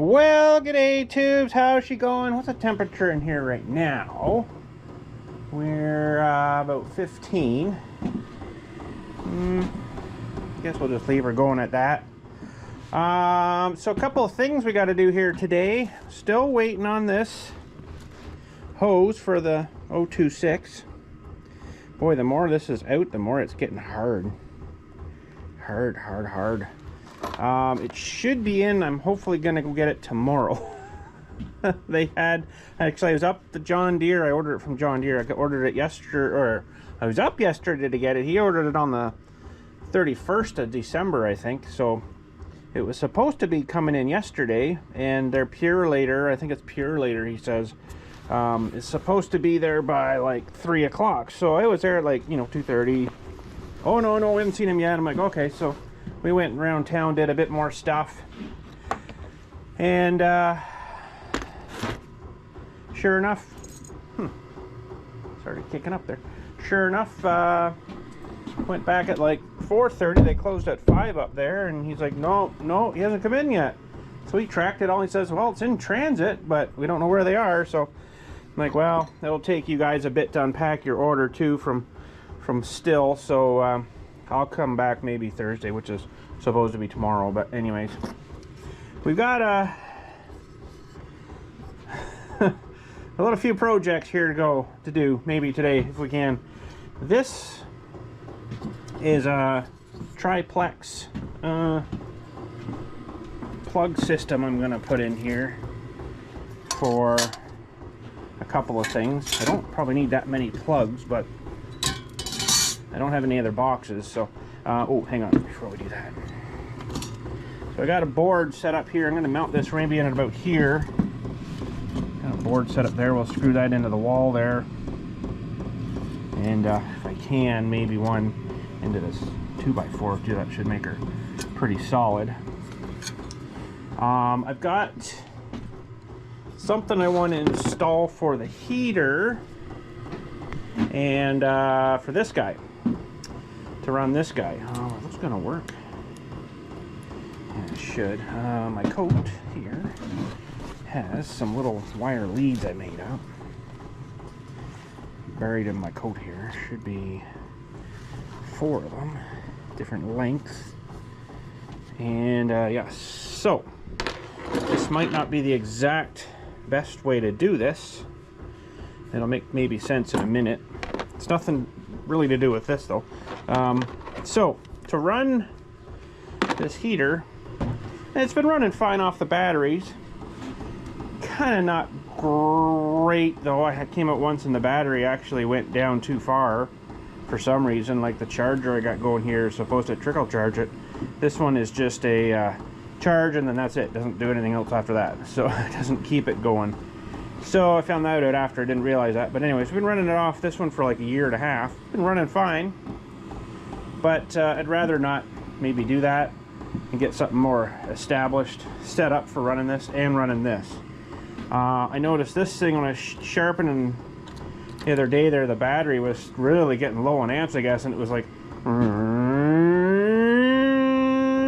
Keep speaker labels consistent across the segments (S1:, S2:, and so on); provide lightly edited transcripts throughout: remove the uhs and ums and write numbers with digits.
S1: Well, g'day tubes, how's she going? What's the temperature in here right now? We're about 15. Guess we'll just leave her going at that. So a couple of things we got to do here today. Still waiting on this hose for the 026. Boy, the more this is out, the more it's getting hard. Hard. It should be in. I'm hopefully gonna go get it tomorrow. They had, actually I was up to John Deere. I ordered it from John Deere. I ordered it yesterday, or I was up yesterday to get it. He ordered it on the 31st of December, I think. So it was supposed to be coming in yesterday, and their Pure later, I think it's Pure later, he says, is supposed to be there by like 3 o'clock. So I was there at like, 2:30. Oh no, we haven't seen him yet. I'm like, okay. So we went around town, did a bit more stuff, and sure enough, started kicking up there. Sure enough, went back at like 4:30. They closed at 5 up there, and he's like, no, he hasn't come in yet. So he tracked it all. He says, well, it's in transit, but we don't know where they are. So I'm like, well, it'll take you guys a bit to unpack your order too from Still. So I'll come back maybe Thursday, which is supposed to be tomorrow. But anyways, we've got a few projects here to do maybe today if we can. This is a triplex plug system I'm gonna put in here for a couple of things. I don't probably need that many plugs, but I don't have any other boxes, so oh, hang on before we do that. So I got a board set up here. I'm going to mount this maybe in about here. Got a board set up there. We'll screw that into the wall there, and if I can, maybe one into this 2x4 too. That should make her pretty solid. I've got something I want to install for the heater and for this guy, to run this guy. Oh, that's gonna work. Yeah, it should. My coat here has some little wire leads I made up. Buried in my coat here. Should be 4 of them, different lengths. And yeah, so this might not be the exact best way to do this. It'll make maybe sense in a minute. It's nothing really to do with this though. So to run this heater, and it's been running fine off the batteries. Kind of not great though. I came out once and the battery actually went down too far for some reason. Like the charger I got going here is supposed to trickle charge it. This one is just a charge and then that's it. Doesn't do anything else after that. So it doesn't keep it going. So I found that out after. I didn't realize that. But anyways, we've been running it off this one for like a year and a half. Been running fine. But I'd rather not maybe do that and get something more established, set up for running this and running this. I noticed this thing when I was sharpening the other day there, the battery was really getting low on amps, I guess, and it was like, and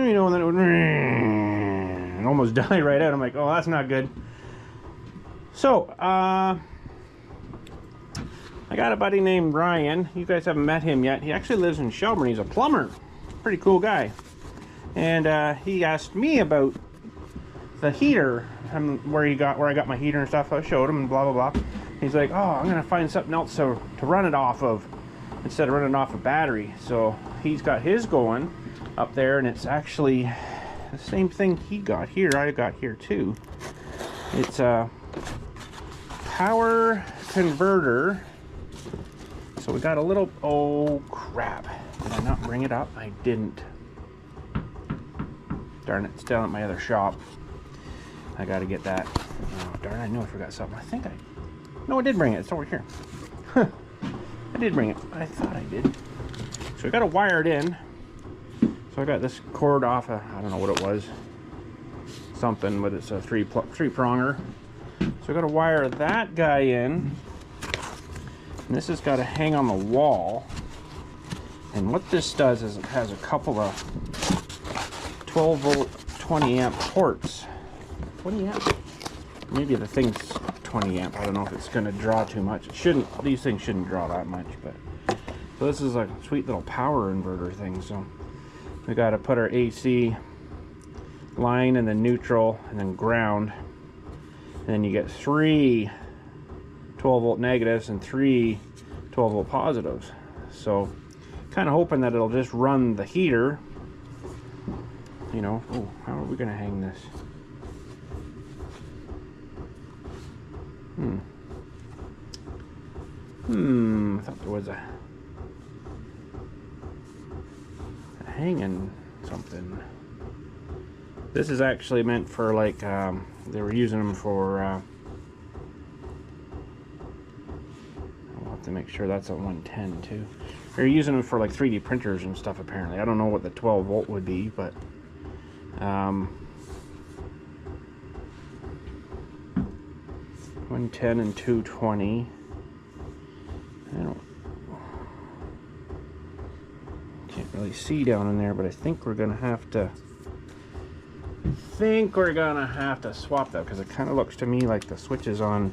S1: then it would and almost die right out. I'm like, oh, that's not good. So, I got a buddy named Ryan. You guys haven't met him yet. He actually lives in Shelburne. He's a plumber. Pretty cool guy. And he asked me about the heater, where I got my heater and stuff. I showed him and blah blah blah. He's like, oh, I'm gonna find something else to run it off of instead of running off a battery. So he's got his going up there, and it's actually the same thing he got here. I got here too. It's a power converter. So we got a little, oh crap, did I not bring it up? I didn't. Darn it, it's down at my other shop. I gotta get that. Oh darn, I knew I forgot something. No, I did bring it, it's over here. I did bring it, I thought I did. So I gotta wire it in. So I got this cord off I don't know what it was. Something, but it's a three pronger. So I gotta wire that guy in. And this has got to hang on the wall. And what this does is it has a couple of 12 volt 20 amp ports 20 amp? Maybe the thing's 20 amp. I don't know if it's going to draw too much. It shouldn't. These things shouldn't draw that much, but so this is a sweet little power inverter thing. So we got to put our AC line and then neutral and then ground, and then you get 3 12-volt negatives and 3 12-volt positives. So kind of hoping that it'll just run the heater, you know. Oh, how are we going to hang this? I thought there was a hanging something. This is actually meant for like, they were using them for, I'll have to make sure that's a 110 too. They're using them for like 3D printers and stuff apparently. I don't know what the 12 volt would be, but, 110 and 220. Can't really see down in there, but I think we're gonna have to swap that, because it kind of looks to me like the switch is on.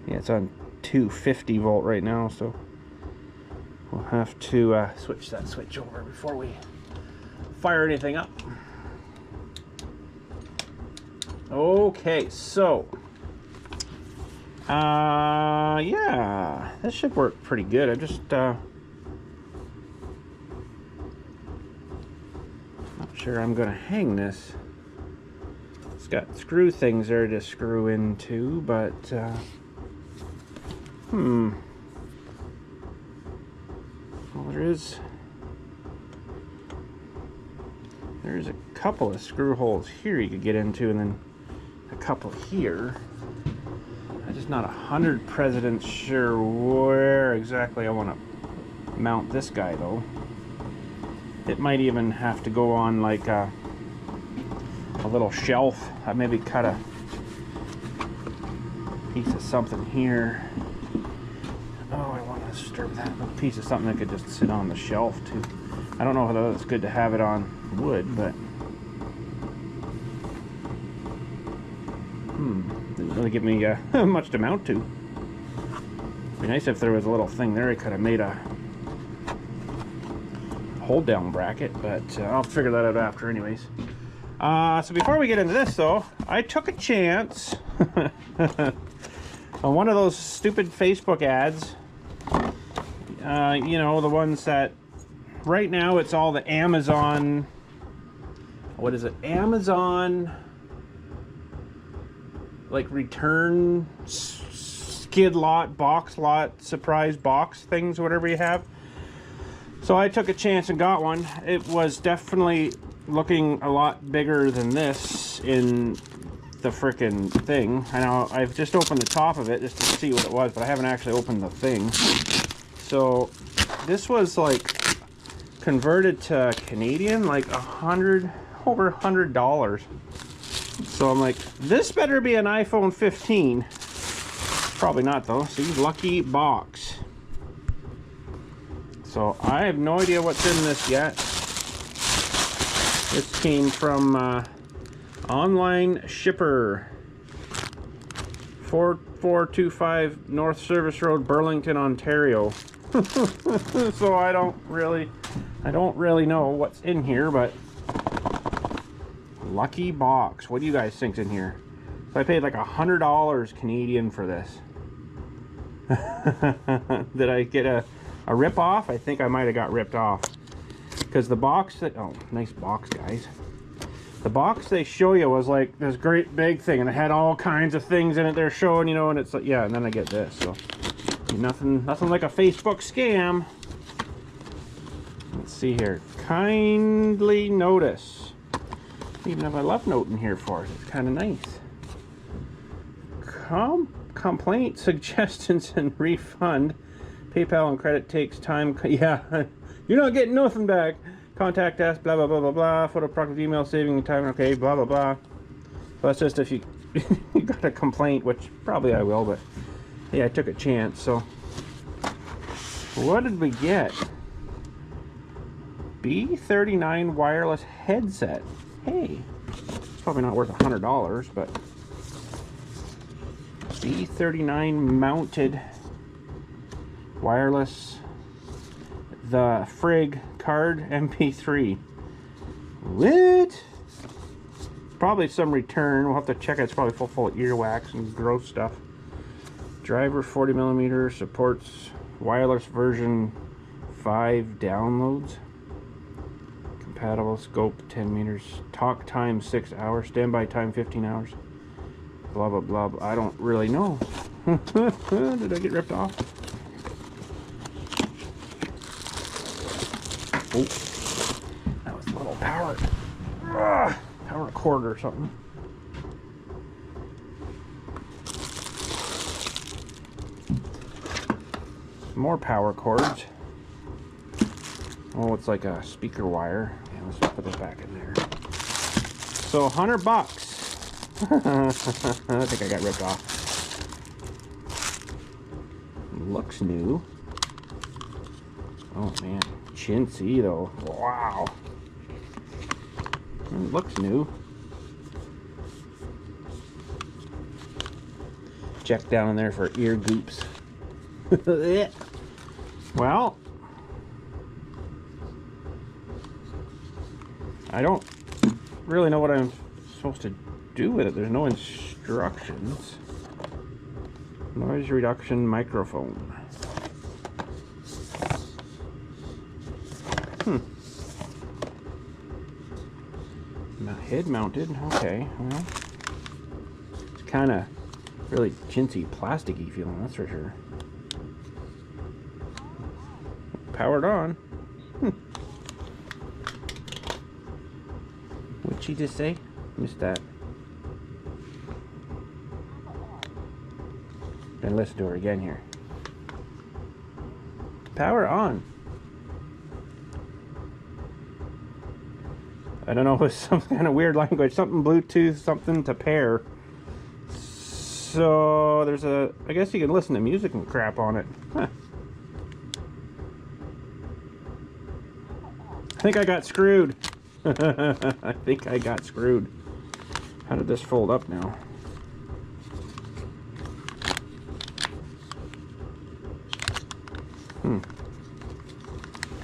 S1: Yeah, it's on 250 volt right now, so we'll have to switch that switch over before we fire anything up. Okay, so yeah, this should work pretty good. I just not sure I'm gonna hang this. It's got screw things there to screw into, but well, there's a couple of screw holes here you could get into, and then a couple here. I'm just not 100% sure where exactly I want to mount this guy though. It might even have to go on like a little shelf. I maybe cut a piece of something here. Oh, I want to disturb that. A piece of something that could just sit on the shelf too. I don't know whether it's good to have it on wood, but didn't really give me much to mount to. It'd be nice if there was a little thing there I could have made a hold down bracket, but I'll figure that out after anyways. So before we get into this though, I took a chance on one of those stupid Facebook ads. You know, the ones that right now it's all the Amazon, what is it? Amazon like return skid lot, box lot, surprise box things, whatever you have. So I took a chance and got one. It was definitely looking a lot bigger than this in the frickin' thing. I know I've just opened the top of it just to see what it was, but I haven't actually opened the thing. So this was like converted to Canadian, like over $100. So I'm like, this better be an iPhone 15. Probably not though. See, lucky box. So I have no idea what's in this yet. This came from online shipper, 4425 North Service Road, Burlington, Ontario. So I don't really know what's in here, but lucky box. What do you guys think's in here? So I paid like $100 Canadian for this. Did I get a rip off? I think I might have got ripped off, because the box that, oh, nice box guys, the box they show you was like this great big thing, and it had all kinds of things in it they're showing, you know, and it's like, yeah, and then I get this. So nothing like a Facebook scam. Let's see here. Kindly notice. Even have a love note in here for it. It's kind of nice. Complaint, suggestions, and refund. PayPal and credit takes time. Yeah, you're not getting nothing back. Contact us, blah, blah, blah, blah, blah. Photo product email saving time. Okay, blah, blah, blah. So that's just if you, you got a complaint, which probably I will, but yeah, I took a chance. So what did we get? B39 wireless headset. Hey, it's probably not worth $100, but B39 mounted wireless, the Frig card MP3. What? Probably some return. We'll have to check it. It's probably full of earwax and gross stuff. Driver 40mm, supports wireless version 5 downloads. Compatible scope 10 meters. Talk time 6 hours. Standby time 15 hours. Blah blah blah. I don't really know. Did I get ripped off? Oh, that was a little power cord or something. More power cords. Oh, it's like a speaker wire. Yeah, let's put this back in there. So $100. I think I got ripped off. Looks new. Oh man, chintzy though. Wow. It looks new. Check down in there for ear goops. Well, I don't really know what I'm supposed to do with it. There's no instructions. Noise reduction microphone. Head mounted. Okay, well, it's kind of really chintzy, plasticky feeling, that's for sure. Powered on. What'd she just say? Missed that. Gonna listen to her again here. Power on. I don't know if it's some kind of weird language, something Bluetooth, something to pair. So there's a, I guess you can listen to music and crap on it. Huh. I think I got screwed. I think I got screwed. How did this fold up now?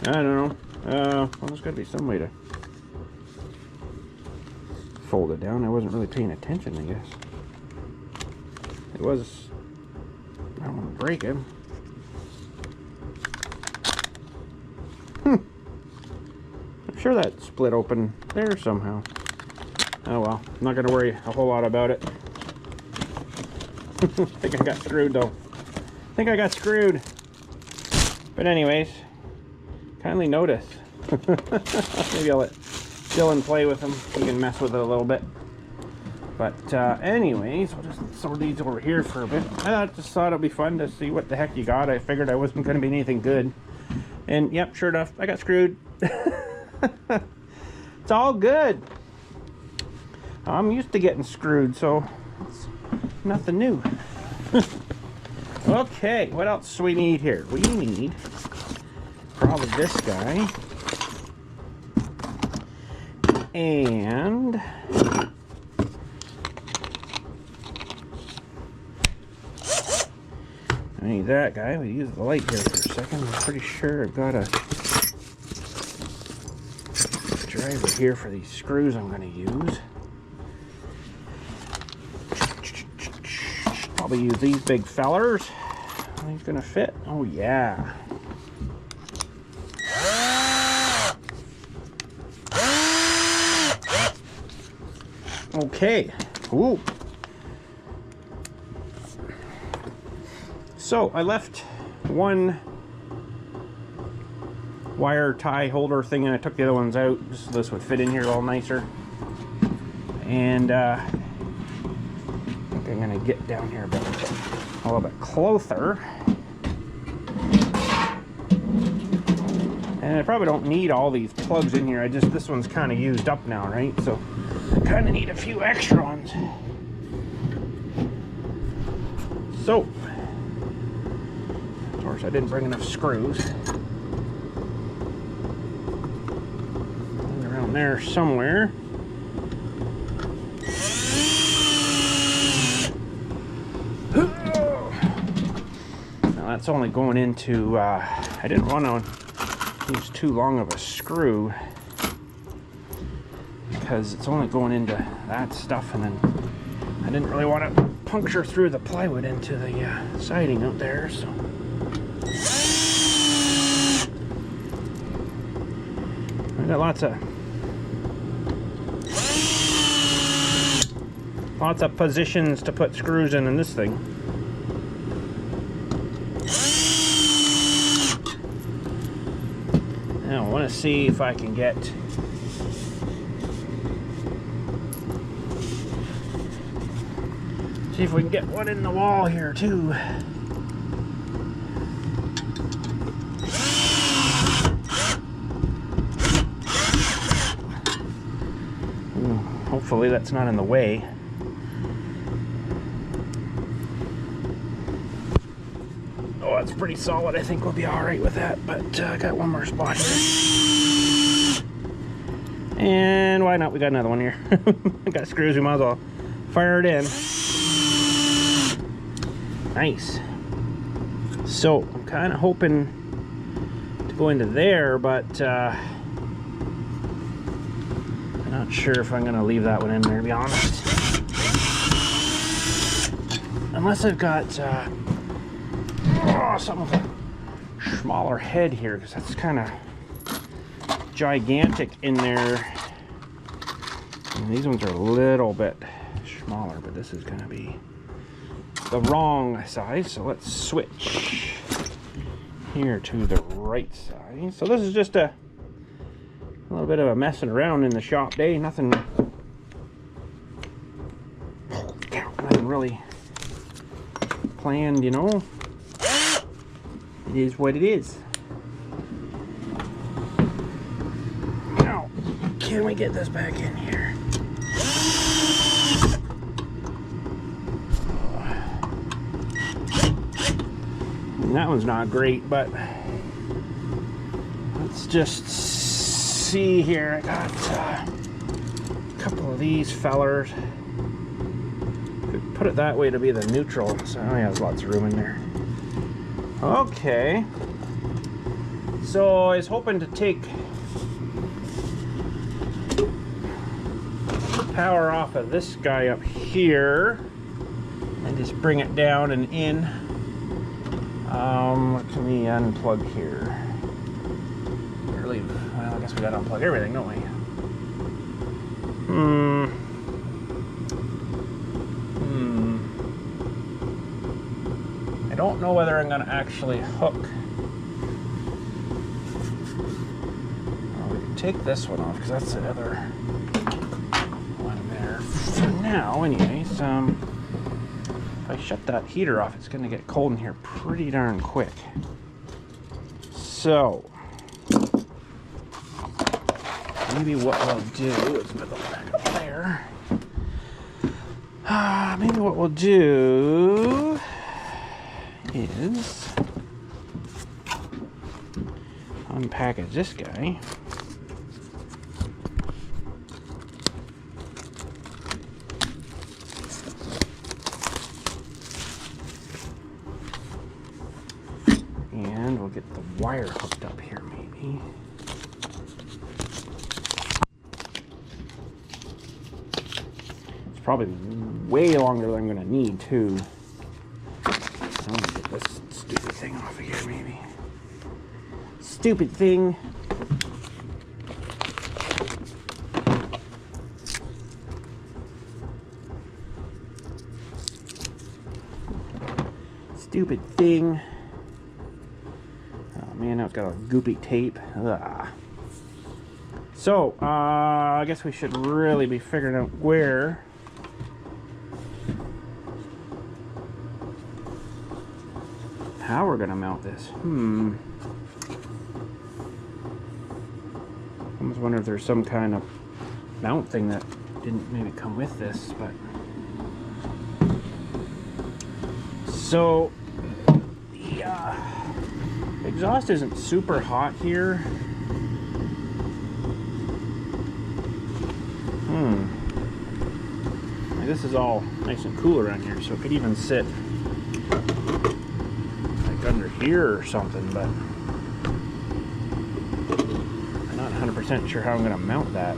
S1: I don't know. Well, there's got to be some way to fold it down. I wasn't really paying attention, I guess. It was, I don't want to break it. I'm sure that split open there somehow. Oh well, I'm not going to worry a whole lot about it. I think I got screwed though. I think I got screwed. But anyways, kindly notice. Maybe I'll let Dylan play with them. He can mess with it a little bit. But anyways, I'll just throw these over here for a bit. I just thought it'd be fun to see what the heck you got. I figured I wasn't going to be anything good. And yep, sure enough, I got screwed. It's all good. I'm used to getting screwed, so it's nothing new. Okay, what else do we need here? We need probably this guy. And I need that guy. We use the light here for a second. I'm pretty sure I've got a driver here for these screws I'm going to use. Probably use these big fellers. Are these going to fit? Oh yeah. Okay. Ooh. So I left one wire tie holder thing and I took the other ones out just so this would fit in here a little nicer. And I think I'm going to get down here a little bit closer. And I probably don't need all these plugs in here. This one's kind of used up now, right? So I kind of need a few extra ones. So, of course, I didn't bring enough screws. around there somewhere. Now that's only going into, I didn't want to use too long of a screw because it's only going into that stuff, and then I didn't really want to puncture through the plywood into the siding out there, so. I got lots of positions to put screws in this thing. Now I want to see if I can get if we can get one in the wall here too. Hopefully that's not in the way. Oh, that's pretty solid. I think we'll be all right with that, but I got one more spot here. And why not? We got another one here. I got screws, we might as well fire it in. Nice. So I'm kind of hoping to go into there, but I'm not sure if I'm going to leave that one in there, to be honest. Unless I've got something with a smaller head here, because that's kind of gigantic in there. And these ones are a little bit smaller, but this is going to be the wrong size. So let's switch here to the right side. So this is just a little bit of a messing around in the shop day. Nothing really planned, you know. It is what it is. Now, can we get this back in here? That one's not great, but let's just see here. I got a couple of these fellers. Put it that way to be the neutral, so it only has lots of room in there. Okay, so I was hoping to take power off of this guy up here and just bring it down and in. What can we unplug here? Well, I guess we gotta unplug everything, don't we? I don't know whether I'm gonna actually hook. We can take this one off because that's the other one there. For now, anyways, if I shut that heater off, it's gonna get cold in here pretty darn quick. So maybe what we'll do is put the back up there. Maybe what we'll do is unpackage this guy. And we'll get the wire hooked up here maybe. It's probably way longer than I'm going to need too. I'm going to get this stupid thing off of here maybe. Stupid thing. Stupid thing. Oh man, now it's got a goopy tape. Ugh. So, I guess we should really be figuring out how we're gonna mount this. I almost wonder if there's some kind of mount thing that didn't maybe come with this, but so the exhaust isn't super hot here. this is all nice and cool around here, so it could even sit like under here or something, but I'm not 100% sure how I'm going to mount that.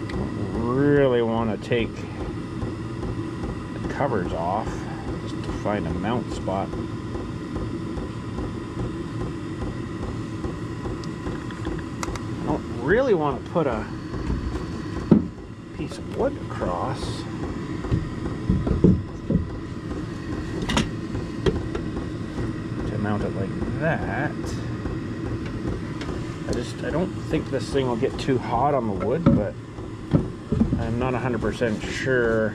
S1: I don't really want to take the covers off just to find a mount spot. I don't really want to put a piece of wood across. To mount it like that. I don't think this thing will get too hot on the wood, but I'm not 100% sure.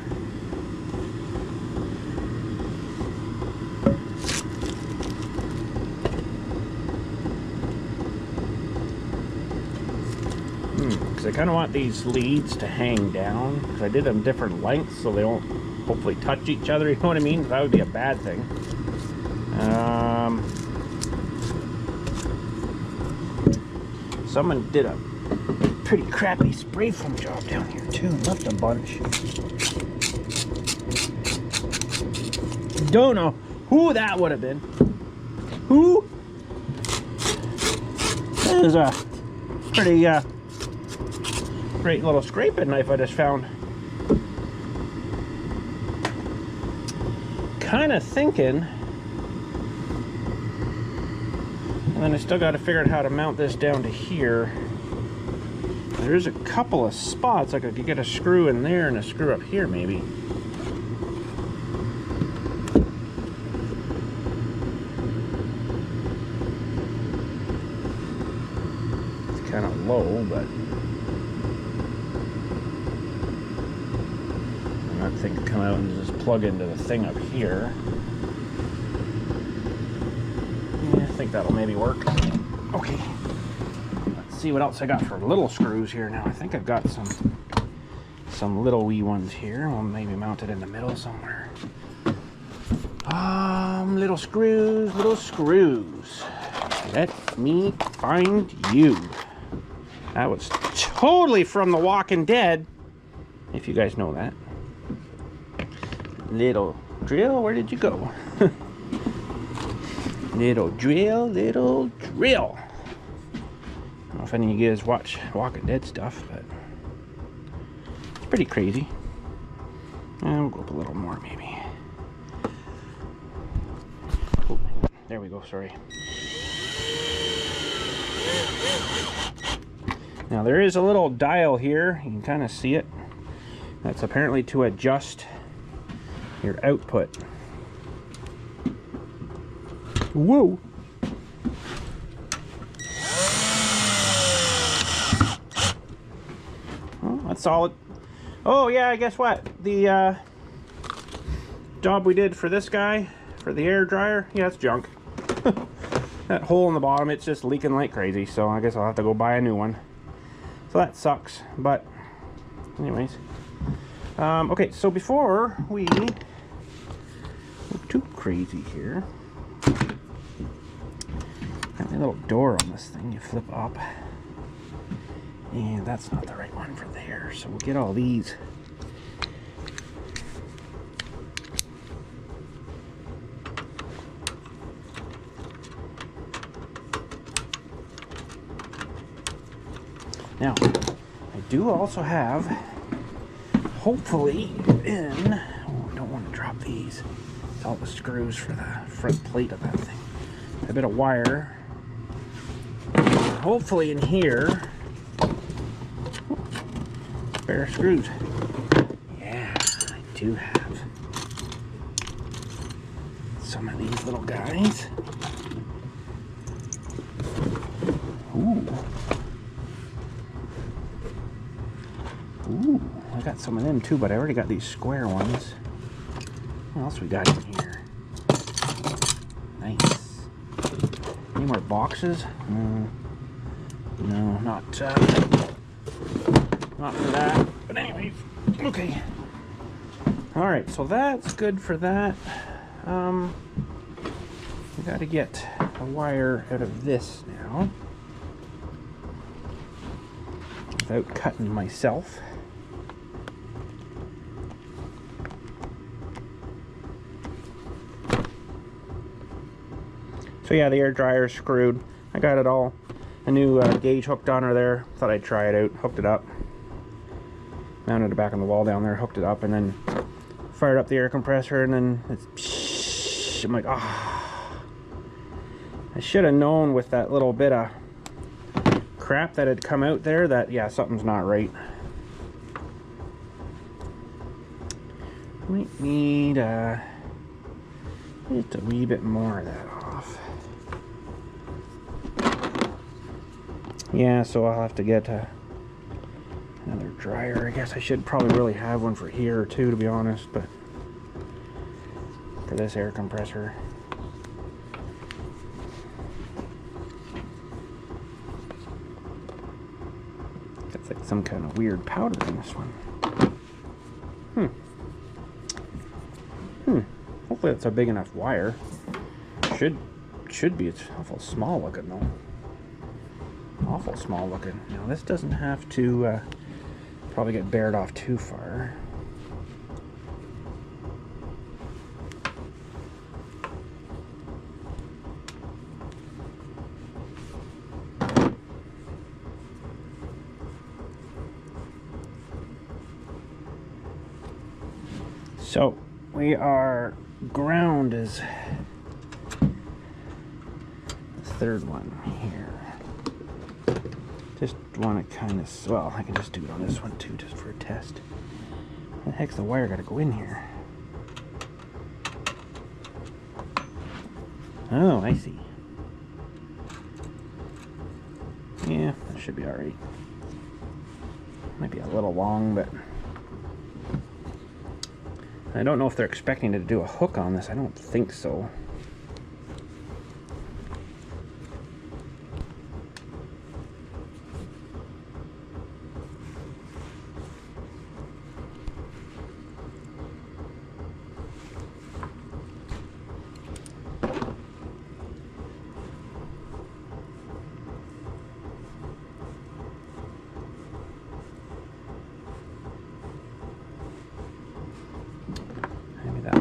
S1: Because I kind of want these leads to hang down, because I did them different lengths so they won't hopefully touch each other, you know what I mean? That would be a bad thing. Someone did a pretty crappy spray foam job down here too, left a bunch. Don't know who that would have been. Who? That is a pretty great little scraping knife I just found. Kind of thinking, and then I still got to figure out how to mount this down to here. There's a couple of spots like I could get a screw in there and a screw up here maybe. It's kind of low, but that thing could come out and just plug into the thing up here. Yeah, I think that'll maybe work. Okay. Let's see what else I got for little screws here now. I think I've got some little wee ones here. We'll maybe mount it in the middle somewhere. Little screws, little screws. Let me find you. That was totally from The Walking Dead, if you guys know that. Little drill, where did you go? Little drill, little drill. I don't know if any of you guys watch Walking Dead stuff, but it's pretty crazy. And we'll go up a little more, maybe. Oh, there we go, sorry. Now there is a little dial here, you can kind of see it. That's apparently to adjust your output. Whoa! Oh, that's solid. Oh yeah, guess what? The job we did for this guy, for the air dryer, yeah, it's junk. That hole in the bottom, it's just leaking like crazy, so I guess I'll have to go buy a new one. So that sucks, but anyways. Okay, so before we move too crazy here, got a little door on this thing you flip up, and that's not the right one for there, so we'll get all these. Now, I do also have, hopefully, oh, I don't want to drop these. It's all the screws for the front plate of that thing. A bit of wire. Hopefully in here, spare screws. Yeah, I do have some of these little guys. Ooh. Ooh, I got some of them too, but I already got these square ones. What else we got in here? Nice. Any more boxes? No, not for that. But anyways, okay. All right, so that's good for that. We got to get a wire out of this now. without cutting myself. So yeah, the air dryer is screwed. I got it all, a new gauge hooked on her there. Thought I'd try it out, hooked it up. Mounted it back on the wall down there, hooked it up, and then fired up the air compressor, and then it's, I'm like, ah. I should have known with that little bit of crap that had come out there that, yeah, something's not right. Might need just a wee bit more of that off. Yeah, so I'll have to get another dryer. I guess I should probably really have one for here too, to be honest, but for this air compressor. That's like some kind of weird powder in this one. Hopefully that's a big enough wire. Should be. It's awful small looking though. Awful small looking. Now this doesn't have to probably get bared off too far. So we are ground is the third one here. Just want to kind of, well, I can just do it on this one too, just for a test. Where the heck's the wire got to go in here? Oh, I see. Yeah, that should be alright. Might be a little long, but I don't know if they're expecting to do a hook on this. I don't think so.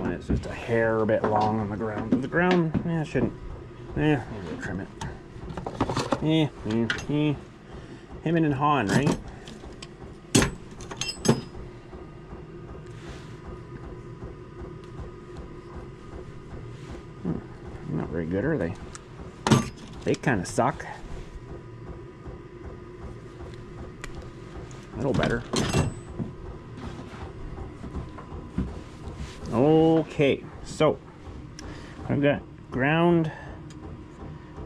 S1: It's just a hair bit long on the ground. The ground, yeah, I shouldn't. Yeah, maybe I'll trim it. Hemming and hawing, right? Not very good, are they? They kind of suck. A little better. Okay, so I've got ground.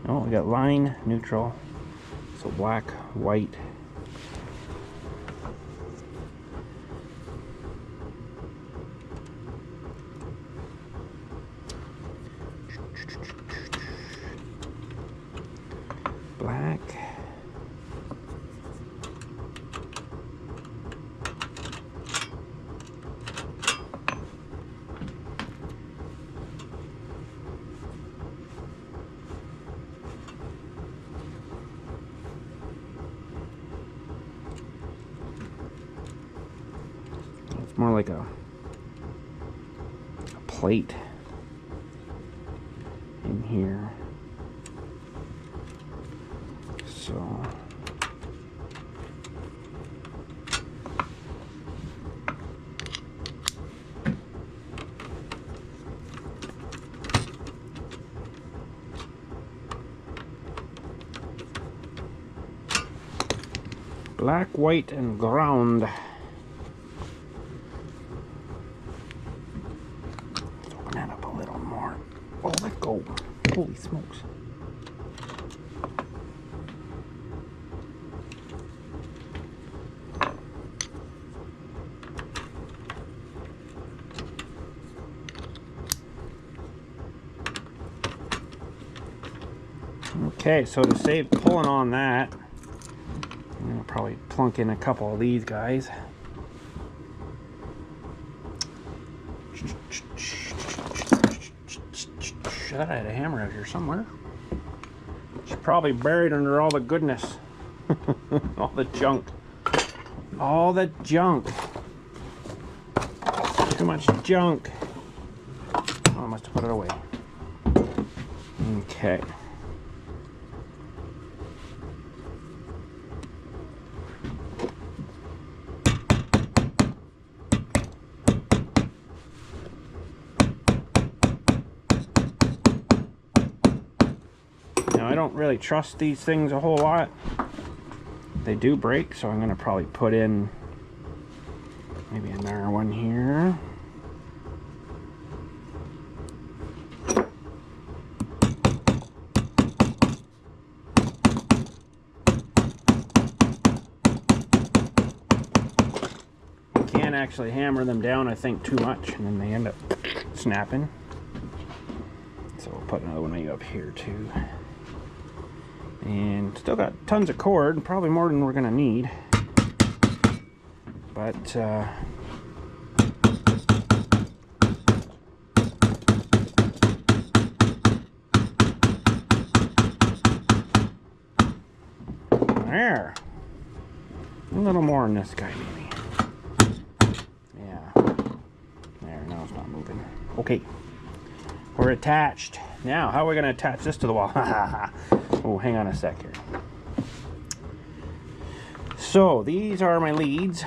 S1: Oh, we got line, neutral. So black, white. Black. More like a plate in here. So black, white, and ground. Oh, let go. Holy smokes. Okay, so to save pulling on that, I'm going to probably plunk in a couple of these guys. I thought I had a hammer out here somewhere. It's probably buried under all the goodness. All the junk. All the junk. Too much junk. Oh, I must have put it away. Okay. Now, I don't really trust these things a whole lot. They do break, so I'm going to probably put in maybe another one here. You can't actually hammer them down, I think, too much, and then they end up snapping. So we'll put another one maybe up here too. And still got tons of cord, probably more than we're gonna need. But there. A little more on this guy maybe. Yeah. There, now it's not moving. Okay. We're attached. Now, how are we gonna attach this to the wall? Oh, hang on a sec here. So these are my leads,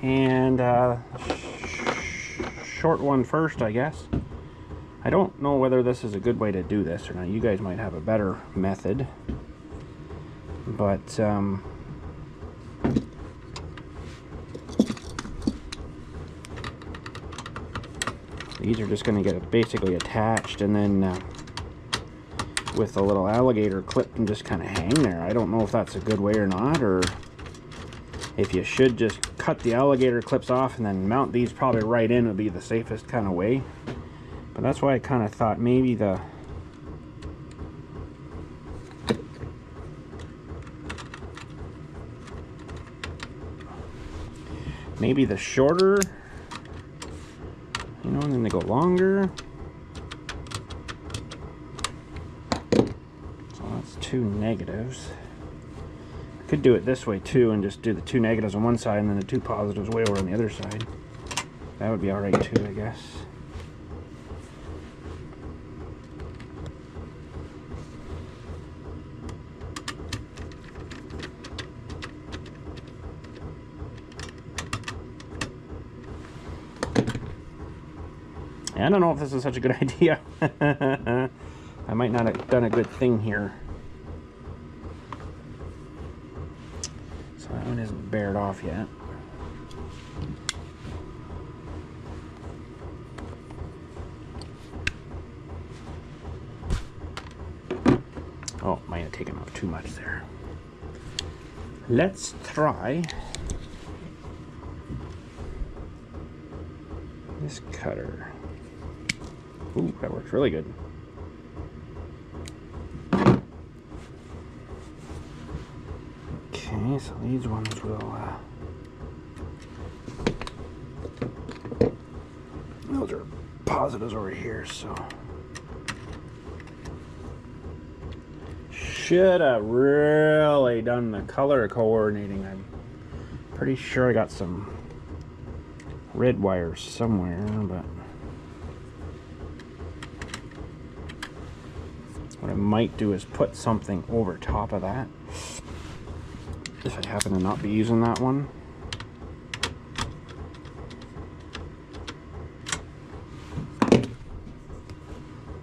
S1: and short one first, I guess. I don't know whether this is a good way to do this or not. You guys might have a better method, but these are just going to get basically attached, and then with a little alligator clip and just kind of hang there. I don't know if that's a good way or not, or if you should just cut the alligator clips off and then mount these probably right in would be the safest kind of way. But that's why I kind of thought maybe the shorter, you know, and then they go longer. Two negatives. I could do it this way too and just do the two negatives on one side and then the two positives way over on the other side. That would be alright too, I guess. I don't know if this is such a good idea. I might not have done a good thing here. So that one isn't bared off yet. Oh, might have taken off too much there. Let's try this cutter. Ooh, that works really good. Okay, so these ones will, those are positives over here, so. Should have really done the color coordinating. I'm pretty sure I got some red wires somewhere, but what I might do is put something over top of that if I happen to not be using that one.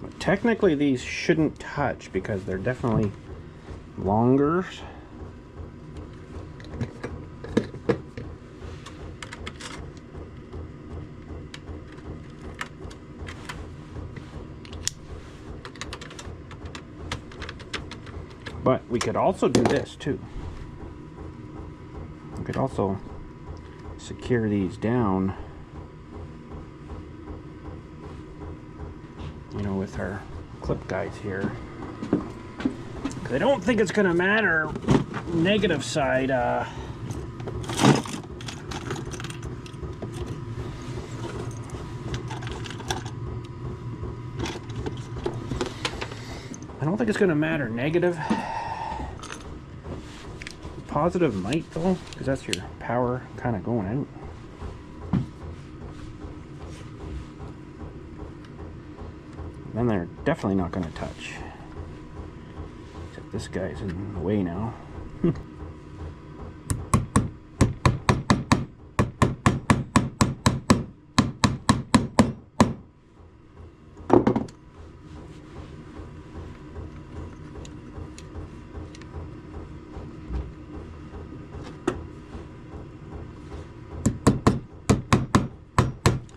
S1: But technically these shouldn't touch because they're definitely longer. But we could also do this too. We could also secure these down, you know, with our clip guides here. I don't think it's going to matter negative side. I don't think it's going to matter negative positive might though, because that's your power kind of going out. Then they're definitely not going to touch. Except this guy's in the way now.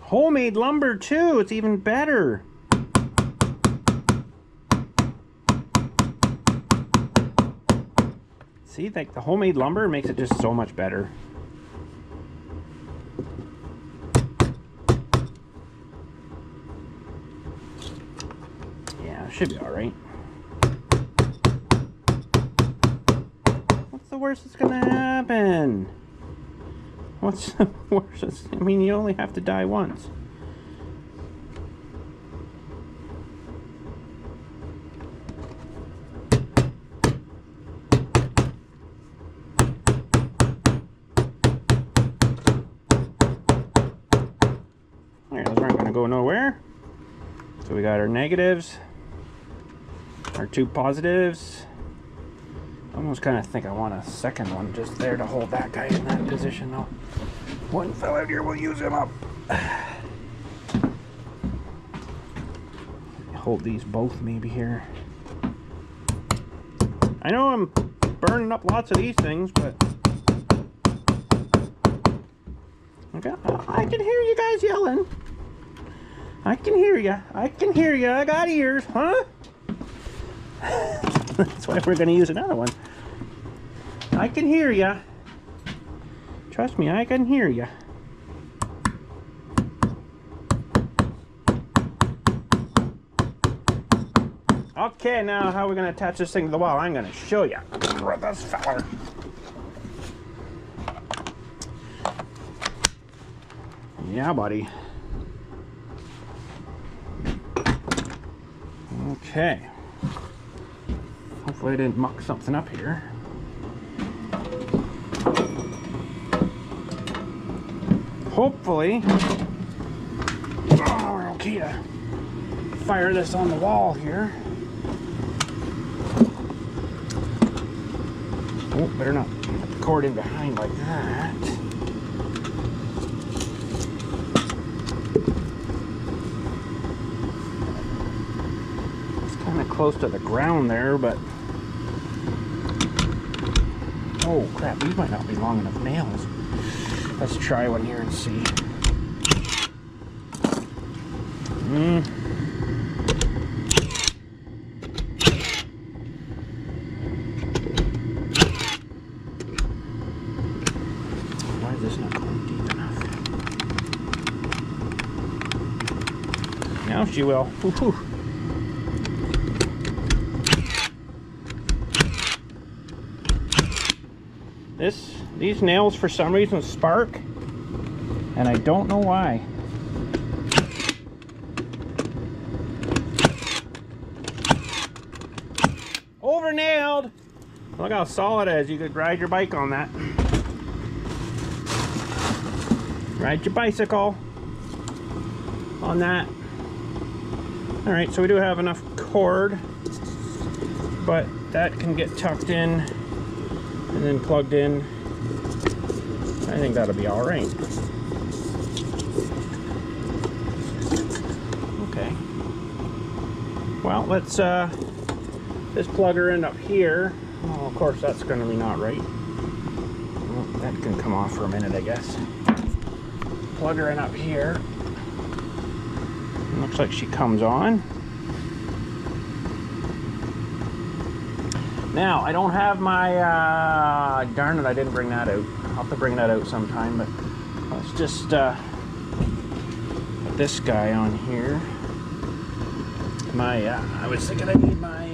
S1: Homemade lumber too, it's even better. See, like the homemade lumber makes it just so much better. Yeah, it should be all right. What's the worst that's gonna happen? What's the worst? I mean, you only have to die once. Alright, those aren't going to go nowhere. So we got our negatives, our two positives. I almost kind of think I want a second one just there to hold that guy in that position though. One fell out here, we'll use him up. Hold these both maybe here. I know I'm burning up lots of these things, but okay, I can hear you guys yelling. I can hear you. I can hear you. I got ears, huh? That's why we're going to use another one. I can hear ya. Trust me, I can hear ya. Okay, now how are we going to attach this thing to the wall? I'm going to show you. This feller. Yeah, buddy. Okay. Hopefully I didn't muck something up here. Hopefully, we're okay to fire this on the wall here. Oh, better not put the cord in behind like that. It's kind of close to the ground there, but oh crap, these might not be long enough nails. Let's try one here and see. Why is this not going deep enough? Now she will. Woo-hoo. These nails for some reason spark, and I don't know why. Over nailed. Look how solid it is. You could ride your bike on that. Ride your bicycle on that. All right, so we do have enough cord, but that can get tucked in and then plugged in. I think that'll be all right. Okay. Well, let's plug her in up here. Oh, of course, that's going to be not right. Well, that can come off for a minute, I guess. Plug her in up here. Looks like she comes on. Now, I don't have my, darn it, I didn't bring that out. I'll have to bring that out sometime, but let's just put this guy on here. My, I was thinking I need my,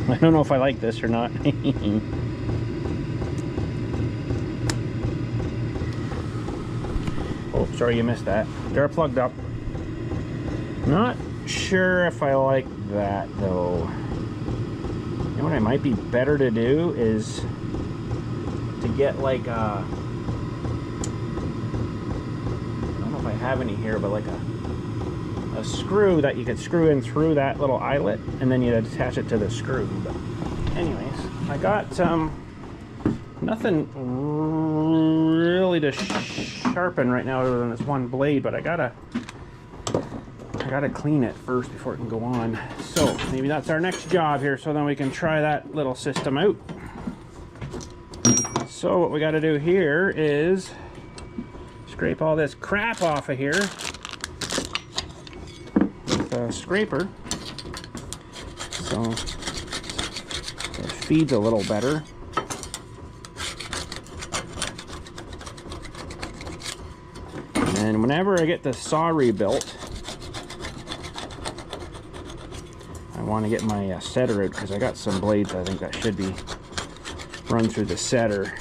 S1: I don't know if I like this or not. Oops. sorry you missed that. They're plugged up. Not sure if I like that though. You know what I might be better to do is to get like a, I don't know if I have any here, but like a screw that you could screw in through that little eyelet, and then you'd attach it to the screw. But anyways, I got nothing really to sharpen right now other than this one blade, but I gotta clean it first before it can go on. So maybe that's our next job here, so then we can try that little system out. So what we got to do here is scrape all this crap off of here with a scraper, so it feeds a little better. And whenever I get the saw rebuilt, I want to get my setter out, because I got some blades I think that should be run through the setter.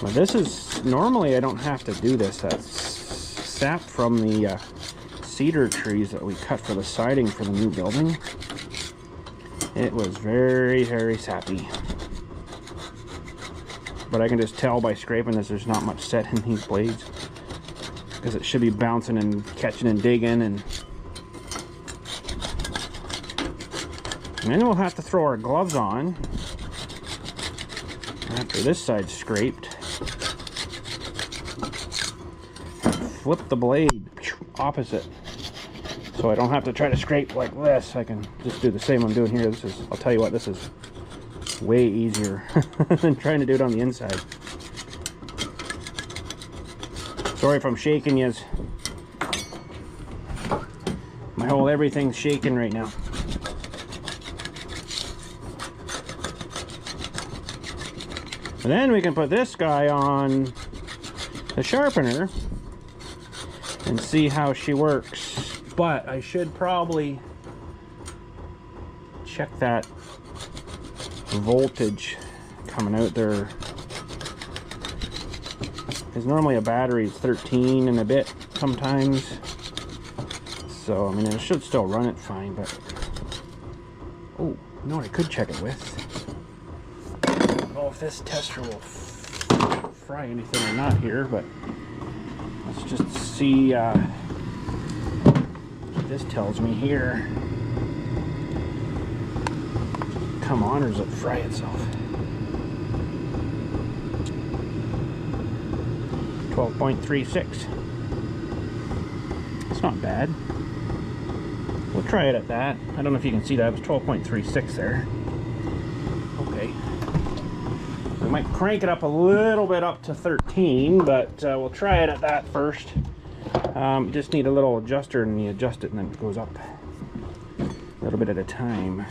S1: But this is, normally I don't have to do this. That's sap from the cedar trees that we cut for the siding for the new building. It was very, very sappy. But I can just tell by scraping this there's not much set in these blades, because it should be bouncing and catching and digging. And then we'll have to throw our gloves on after this side's scraped. Flip the blade opposite, so I don't have to try to scrape like this. I can just do the same I'm doing here. This is, I'll tell you what, this is way easier than trying to do it on the inside. Sorry if I'm shaking you. My whole everything's shaking right now. And then we can put this guy on the sharpener and see how she works. But I should probably check that voltage coming out there, because normally a battery is 13 and a bit sometimes. So I mean, it should still run it fine. But oh, you know what I could check it with? I don't know if this tester will fry anything or not here, but let's just see what this tells me here. Come on, or does it fry itself? 12.36. It's not bad. We'll try it at that. I don't know if you can see that. It was 12.36 there. Okay. We might crank it up a little bit up to 13, but we'll try it at that first. You just need a little adjuster, and you adjust it and then it goes up a little bit at a time.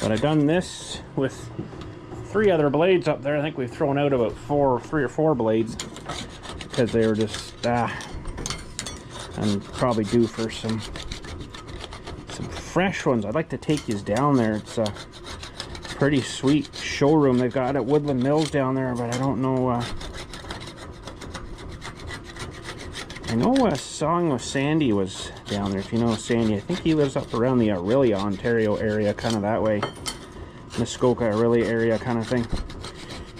S1: But I've done this with 3 other blades up there. I think we've thrown out about 3 or 4 blades, because they were just I'm probably due for some fresh ones. I'd like to take these down there. It's a pretty sweet showroom they've got at Woodland Mills down there, but I don't know. I know a Song of Sandy was down there. If you know Sandy, I think he lives up around the Orillia, Ontario area, kind of that way. Muskoka, Orillia area kind of thing.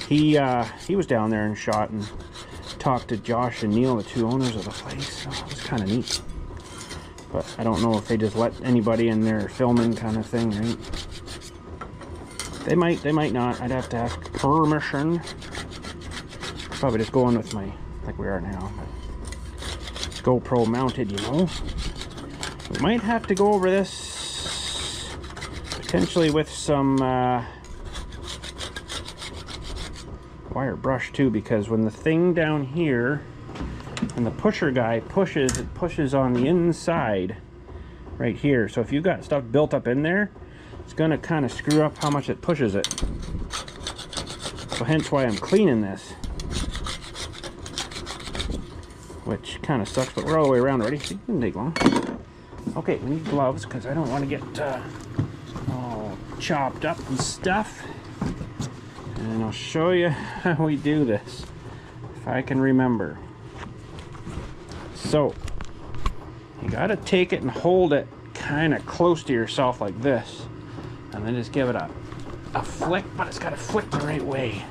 S1: He was down there and shot and talked to Josh and Neil, the 2 owners of the place. So it was kind of neat. But I don't know if they just let anybody in there filming kind of thing, right? They might not. I'd have to ask permission. Probably just going with my, like we are now, GoPro mounted, you know. We might have to go over this potentially with some wire brush too, because when the thing down here and the pusher guy pushes, it pushes on the inside right here. So if you've got stuff built up in there, it's going to kind of screw up how much it pushes it. So hence why I'm cleaning this, which kind of sucks, but we're all the way around already. So it didn't take long. Okay, we need gloves because I don't want to get all chopped up and stuff. and I'll show you how we do this, if I can remember. So, you gotta take it and hold it kind of close to yourself like this, and then just give it a flick, but it's gotta flick the right way.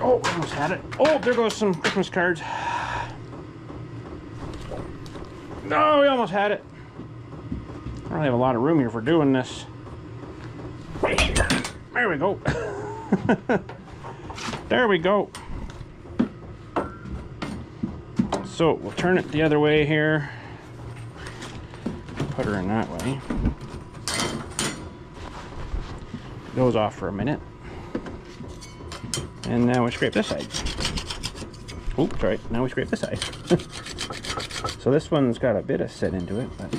S1: Oh, I almost had it. Oh, there goes some Christmas cards. No, we almost had it. I don't really have a lot of room here for doing this. There we go. There we go. So we'll turn it the other way here. Put her in that way. Goes off for a minute. And now we scrape this side. Oops, right. Now we scrape this side. So this one's got a bit of set into it, but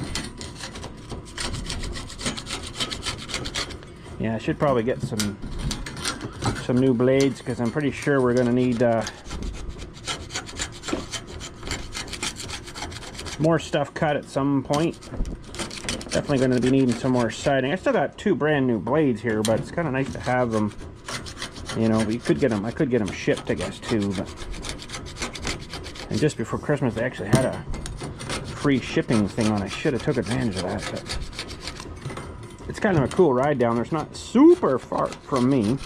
S1: yeah, I should probably get some new blades, because I'm pretty sure we're going to need more stuff cut at some point. Definitely going to be needing some more siding. I still got 2 brand new blades here, but it's kind of nice to have them. You know, you could get them. I could get them shipped, I guess, too. But and just before Christmas, they actually had a free shipping thing on. I should have took advantage of that. But it's kind of a cool ride down there. It's not super far from me.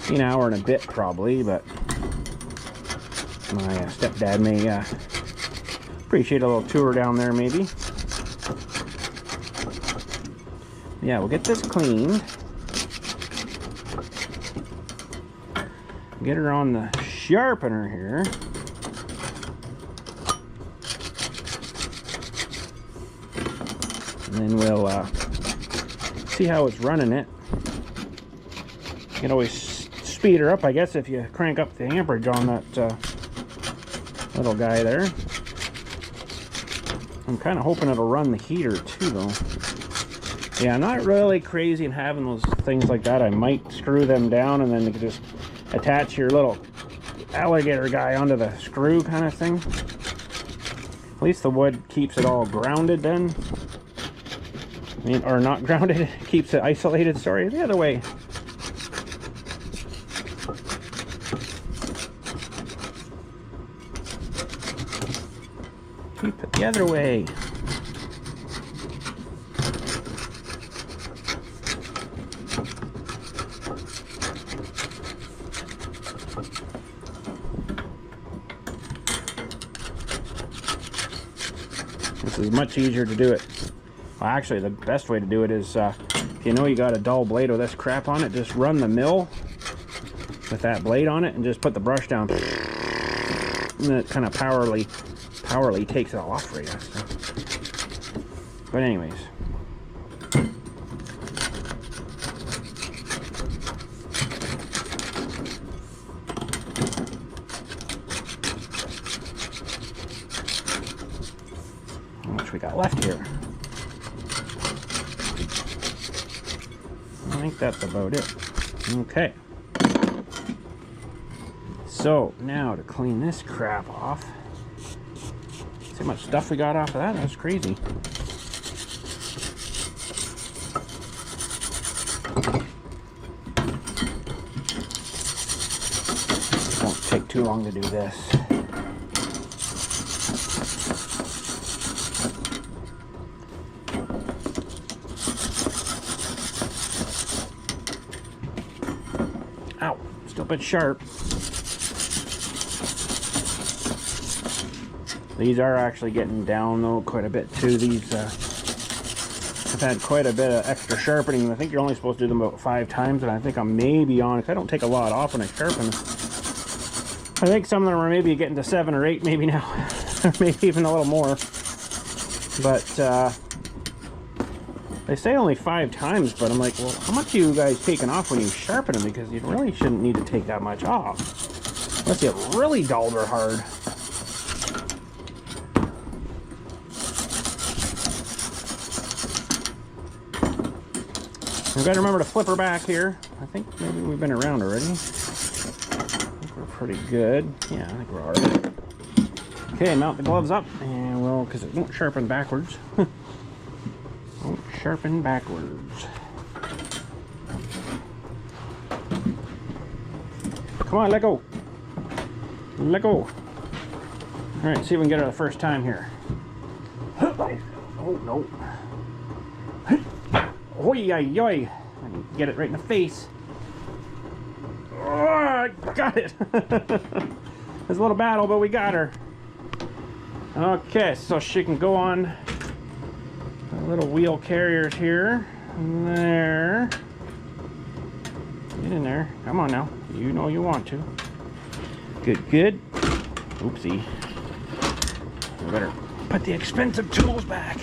S1: An hour and a bit probably, but my stepdad may appreciate a little tour down there, maybe. Yeah, we'll get this cleaned. Get her on the sharpener here. And then we'll see how it's running it. You can always speed her up, I guess, if you crank up the amperage on that little guy there. I'm kind of hoping it'll run the heater too, though. Yeah, I'm not really crazy in having those things like that. I might screw them down and then you can just attach your little alligator guy onto the screw kind of thing. At least the wood keeps it all grounded then. I mean, or not grounded, keeps it isolated, sorry, the other way. Keep it the other way. This is much easier to do it. Well, actually, the best way to do it is, if you know you got a dull blade with this crap on it, just run the mill with that blade on it and just put the brush down. And then it kind of powerly takes it all off for you. So. But anyways. How much we got left here? I think that's about it. Okay. So now to clean this crap off. See how much stuff we got off of that? That's crazy. Won't take too long to do this. Ow, still a bit sharp. These are actually getting down though quite a bit too. These I've had quite a bit of extra sharpening. I think you're only supposed to do them about 5 times, and I think I'm maybe on, because I don't take a lot off when I sharpen. I think some of them are maybe getting to 7 or 8 maybe now, or maybe even a little more. But they say only 5 times, but I'm like, well, how much are you guys taking off when you sharpen them? Because you really shouldn't need to take that much off, unless you really dulled her hard. We've got to remember to flip her back here. I think maybe we've been around already. I think we're pretty good. Yeah, I think we're all right. Okay, mount the gloves up, and we'll, because it won't sharpen backwards. Won't sharpen backwards. Come on, let go. Let go. All right, see if we can get it the first time here. Oh, no. Oi. Get it right in the face. Oh, I got it. It's a little battle, but we got her. Okay, so she can go on the little wheel carriers here. There. Get in there. Come on now. You know you want to. Good, good. Oopsie. We better put the expensive tools back.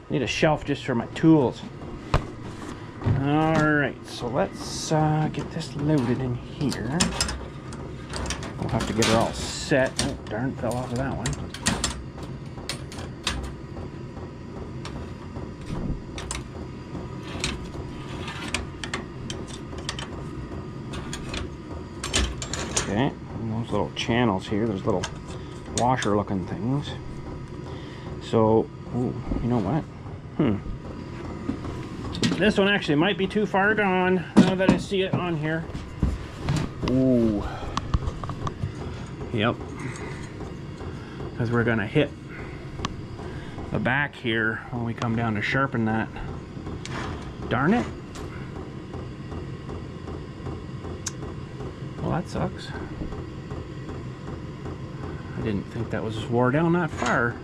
S1: Need a shelf just for my tools. Alright, so let's get this loaded in here. We'll have to get her all set. Oh, darn, fell off of that one. Okay, and those little channels here, those little washer looking things. So, ooh, you know what? This one actually might be too far gone now that I see it on here. Ooh. Yep. Because we're gonna hit the back here when we come down to sharpen that. Darn it. Well, that sucks. I didn't think that was wore down that far.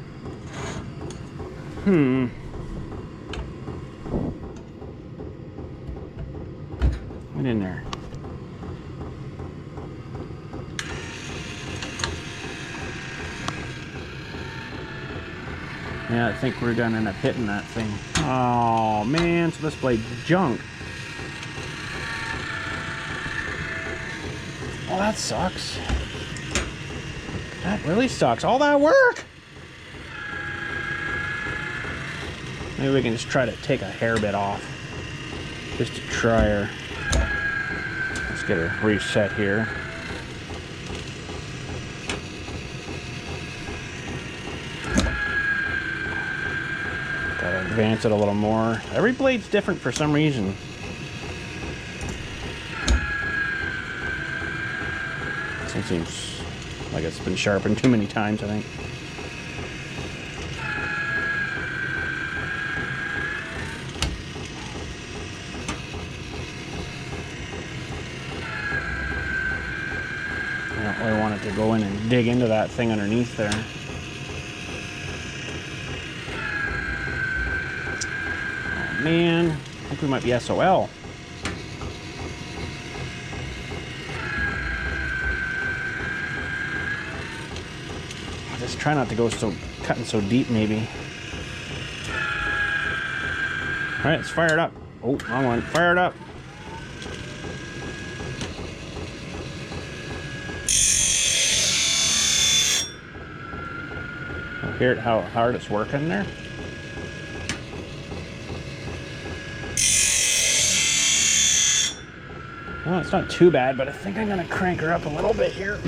S1: Get in there. Yeah, I think we're gonna end up hitting that thing. Oh man, so this blade's junk. Oh, that sucks. That really sucks. All that work. Maybe we can just try to take a hair bit off. Just to try her. Let's get her reset here. Gotta advance it a little more. Every blade's different for some reason. This one seems like it's been sharpened too many times, I think. I don't really want it to go in and dig into that thing underneath there. Oh man, I think we might be SOL. Just try not to go cutting so deep maybe. Alright, let's fire it up. Oh, wrong one. Fire it up. Hear how hard it's working there. Well, it's not too bad, but I think I'm gonna crank her up a little bit here.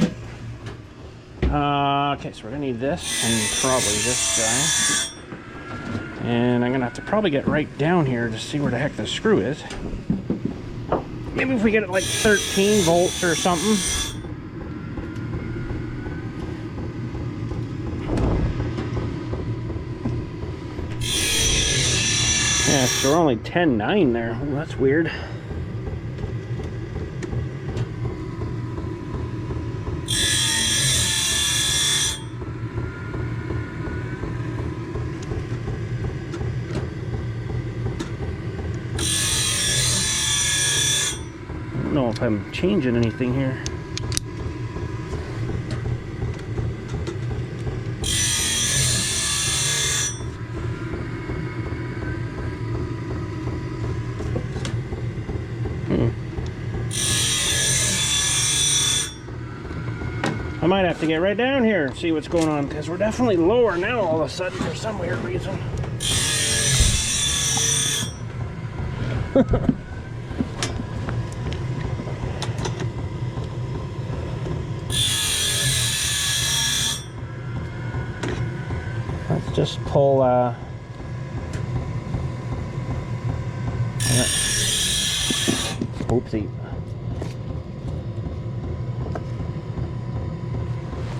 S1: Okay, so we're gonna need this and probably this guy. And I'm gonna have to probably get right down here to see where the heck the screw is. Maybe if we get it like 13 volts or something. Yeah, so we're only 10.9 there. Ooh, that's weird. I don't know if I'm changing anything here. I might have to get right down here and see what's going on, because we're definitely lower now all of a sudden for some weird reason. just pull oopsie.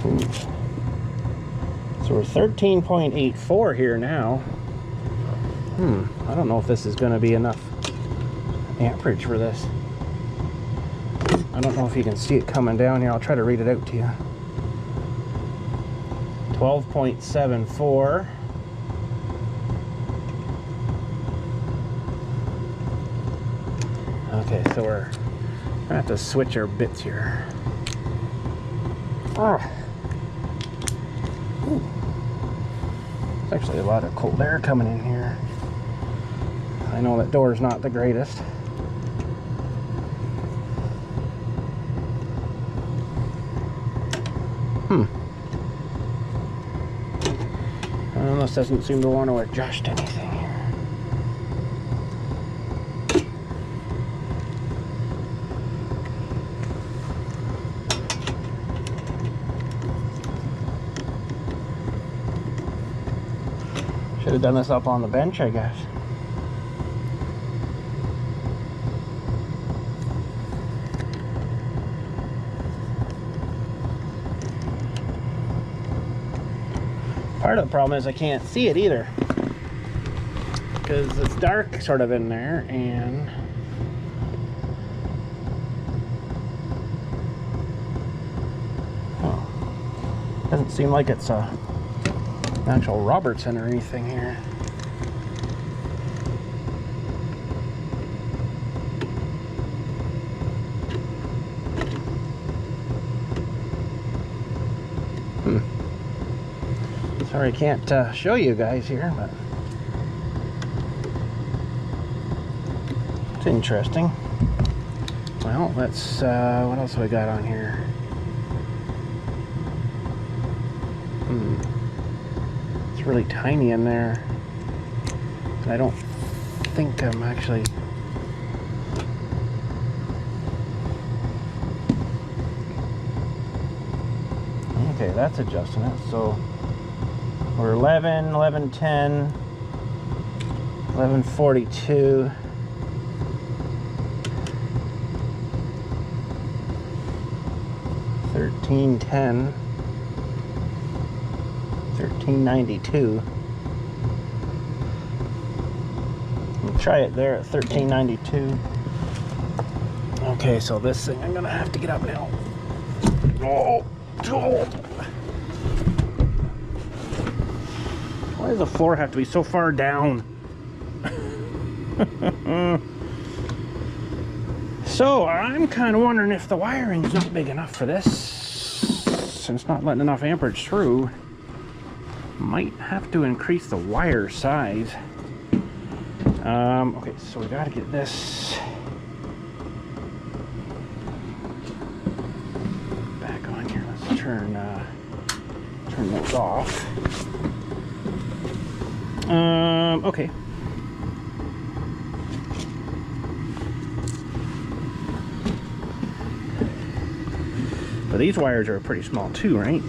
S1: Ooh. So we're 13.84 here now. I don't know if this is going to be enough amperage for this. I don't know if you can see it coming down here. I'll try to read it out to you. 12.74. Okay, so we're gonna have to switch our bits here. Oh. There's actually a lot of cold air coming in here. I know that door's not the greatest. This doesn't seem to want to adjust anything here. Should have done this up on the bench, I guess. Part of the problem is I can't see it either, because it's dark sort of in there, and doesn't seem like it's an actual Robertson or anything here. Sorry I can't show you guys here, but it's interesting. Well, let's, what else have we got on here? It's really tiny in there. I don't think I'm actually... Okay, that's adjusting it. So we're 11, 11:10, 11:42. 13:10, 13:92. We'll try it there at 13:92. Okay, so this thing I'm gonna have to get up now. Oh, why does the floor have to be so far down? So I'm kind of wondering if the wiring's not big enough for this, since not letting enough amperage through. Might have to increase the wire size. Okay, so we got to get this back on here. Let's turn those off. Okay. But these wires are pretty small too, right?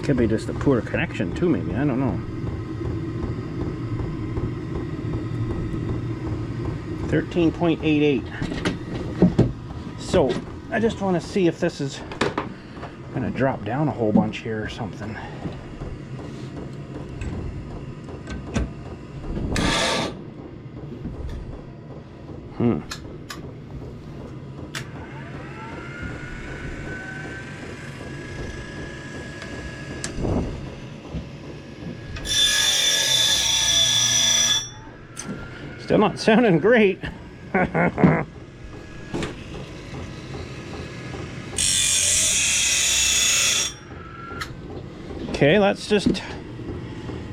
S1: Could be just a poor connection too, maybe. I don't know. 13.88. So I just want to see if this is going to drop down a whole bunch here or something. Still not sounding great. Okay, let's just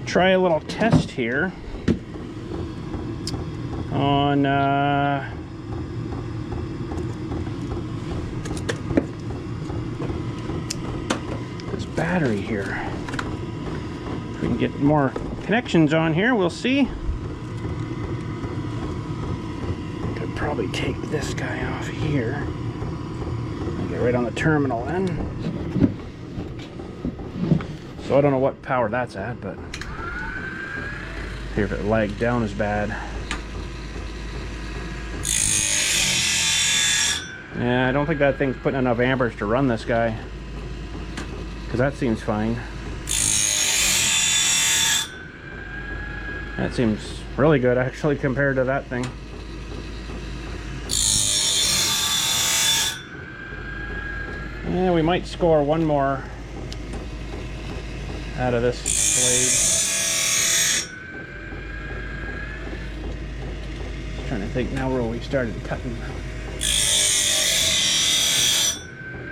S1: try a little test here on this battery here. If we can get more connections on here, we'll see. Could probably take this guy off here. Get right on the terminal then. So I don't know what power that's at, but here if it lagged down as bad. Yeah, I don't think that thing's putting enough amperage to run this guy, because that seems fine. That seems really good actually compared to that thing. Yeah, we might score one more out of this blade. Just trying to think now where we started cutting.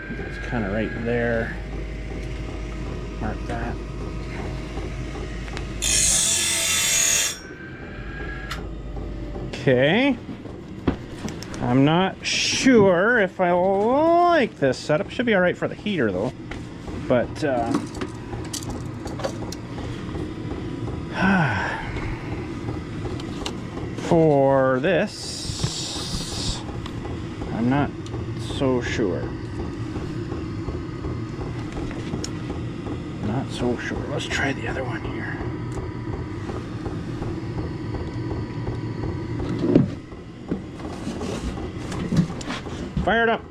S1: It's kind of right there. Mark that. Okay. I'm not sure if I like this setup. Should be all right for the heater though. But for this, I'm not so sure. Not so sure. Let's try the other one here. Fire it up.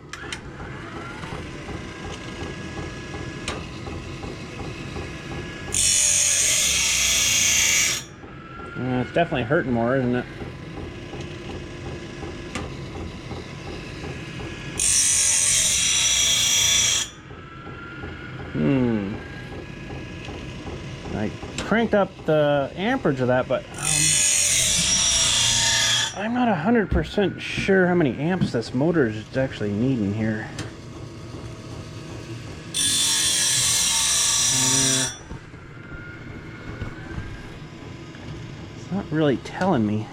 S1: It's definitely hurting more, isn't it? I cranked up the amperage of that, but I'm not 100% sure how many amps this motor is actually needing here. It's not really telling me.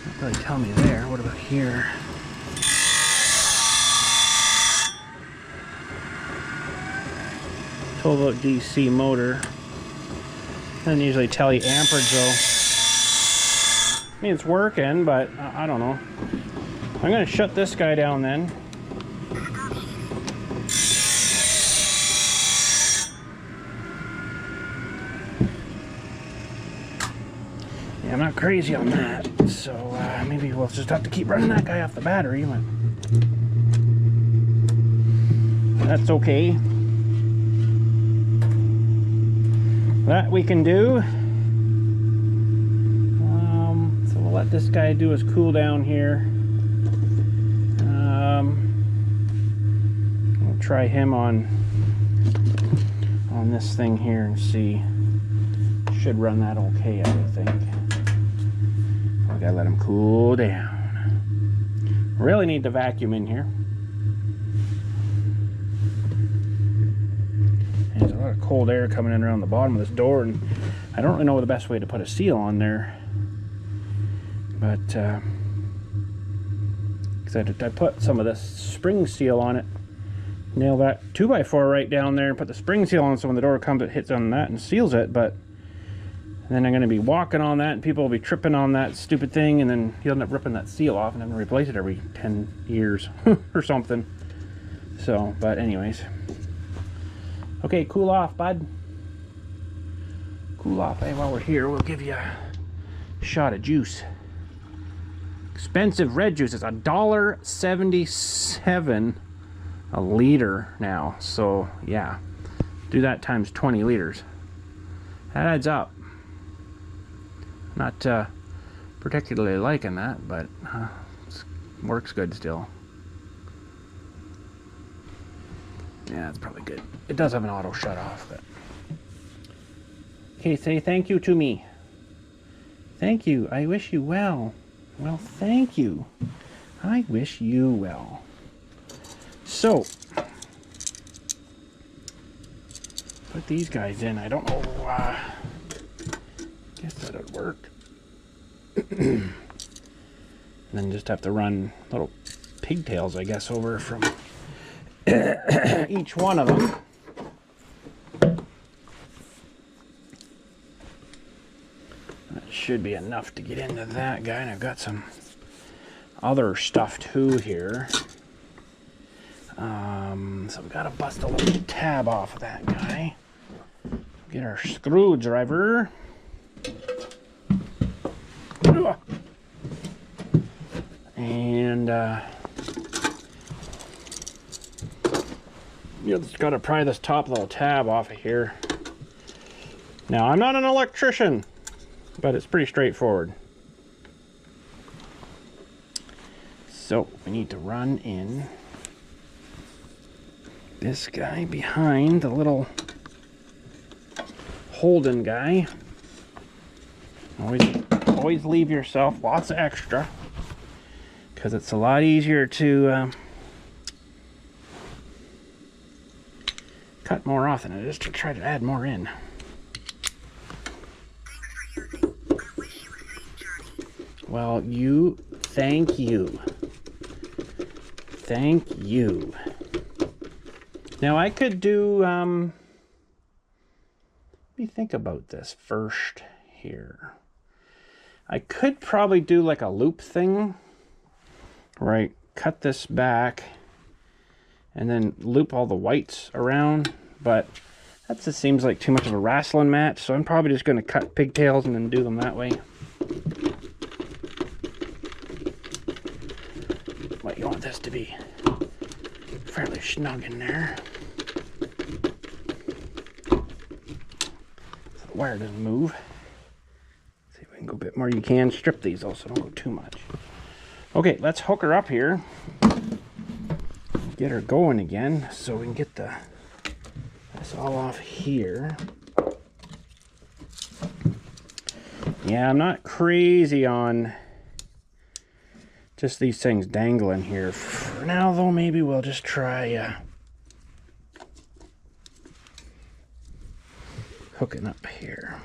S1: Not really telling me there. What about here? Volt DC motor. Doesn't usually tell you amperage though. I mean, it's working, but I don't know. I'm gonna shut this guy down then. Yeah, I'm not crazy on that, so maybe we'll just have to keep running that guy off the battery, but that's okay. That we can do. So we'll let this guy do his cool down here. We'll try him on this thing here and see. Should run that okay, I would think. We gotta let him cool down. Really need to vacuum in here. There's a lot of cold air coming in around the bottom of this door, and I don't really know the best way to put a seal on there. But because I put some of this spring seal on it, nail that 2x4 right down there, and put the spring seal on, so when the door comes, it hits on that and seals it. But then I'm going to be walking on that, and people will be tripping on that stupid thing, and then you'll end up ripping that seal off and having to replace it every 10 years or something. So, but anyways. Okay, cool off, bud. Cool off. Hey, while we're here, we'll give you a shot of juice. Expensive red juice. It's $1.77 a liter now. So, yeah. Do that times 20 liters. That adds up. Not particularly liking that, but it works good still. Yeah, it's probably good. It does have an auto shut off, but okay, say thank you to me. Thank you. I wish you well. Well, thank you. I wish you well. So, put these guys in. I don't know. Guess that'll work. And then just have to run little pigtails, I guess, over from each one of them. That should be enough to get into that guy. And I've got some other stuff too here. So we've got to bust a little tab off of that guy. Get our screwdriver. And you just got to pry this top little tab off of here. Now, I'm not an electrician, but it's pretty straightforward. So we need to run in this guy behind the little Holden guy. Always leave yourself lots of extra, because it's a lot easier to cut more often than it is to try to add more in. Well, thank you. Thank you. Now I could do, let me think about this first here. I could probably do like a loop thing, where I cut this back and then loop all the whites around, but that just seems like too much of a wrestling match, so I'm probably just going to cut pigtails and then do them that way. But you want this to be fairly snug in there, so the wire doesn't move. See if we can go a bit more. You can strip these also, don't go too much. Okay, let's hook her up here, get her going again, so we can get this all off here. Yeah, I'm not crazy on just these things dangling here. For now, though, maybe we'll just try hooking up here.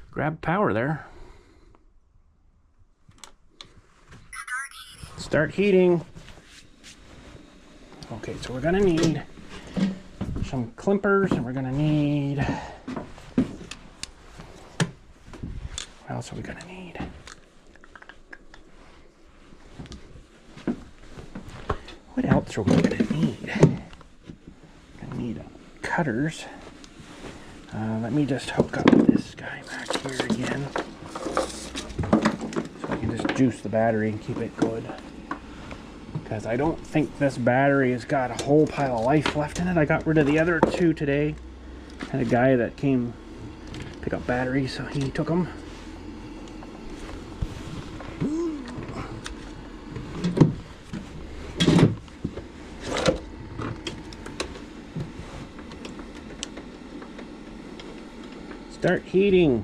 S1: Grab power there. Start heating. Okay, so we're gonna need some clippers, and we're gonna need, what else are we gonna need? What else are we gonna need? Gonna need cutters. Let me just hook up this guy back here again, so I can just juice the battery and keep it good. Because I don't think this battery has got a whole pile of life left in it. I got rid of the other two today. Had a guy that came pick up batteries, so he took them. Start heating.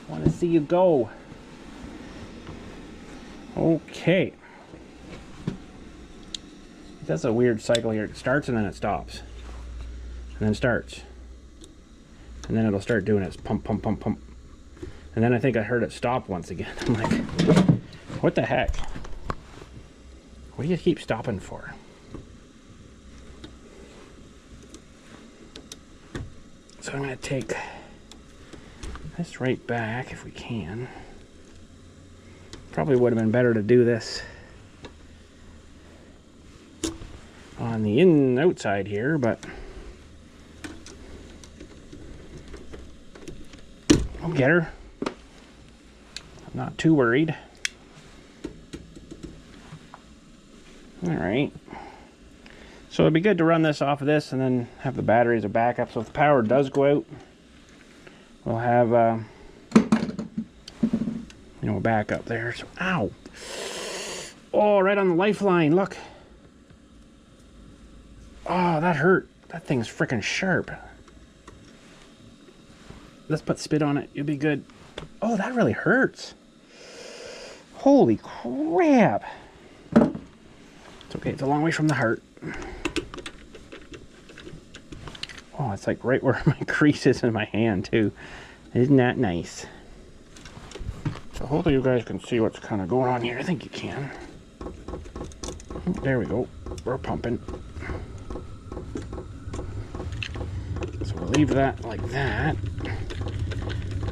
S1: Want to see you go. Okay. That's a weird cycle here. It starts and then it stops. And then starts. And then it'll start doing its pump, pump, pump, pump. And then I think I heard it stop once again. I'm like, what the heck? What do you keep stopping for? So I'm going to take this right back if we can. Probably would have been better to do this on the outside here, but I'll get her. I'm not too worried. All right. So it'd be good to run this off of this and then have the battery as a backup. So if the power does go out, we'll have you know, a backup there. So, ow! Oh, right on the lifeline. Look. Oh, that hurt. That thing's freaking sharp. Let's put spit on it. You'll be good. Oh, that really hurts. Holy crap. It's okay. It's a long way from the heart. Oh, it's like right where my crease is in my hand, too. Isn't that nice? So hopefully you guys can see what's kind of going on here. I think you can. There we go. We're pumping. So we'll leave that like that.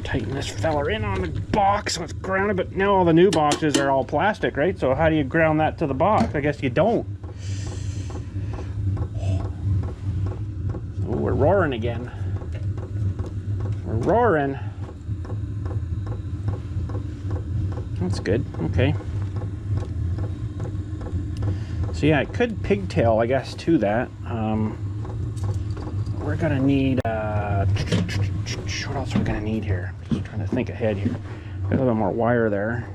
S1: Tighten this fella in on the box so it's grounded, but now all the new boxes are all plastic, right? So how do you ground that to the box? I guess you don't. Oh, we're roaring again. We're roaring. That's good. Okay. So yeah, I could pigtail, I guess, to that. We're gonna need what else are we gonna need here? Just trying to think ahead here. Got a little more wire there.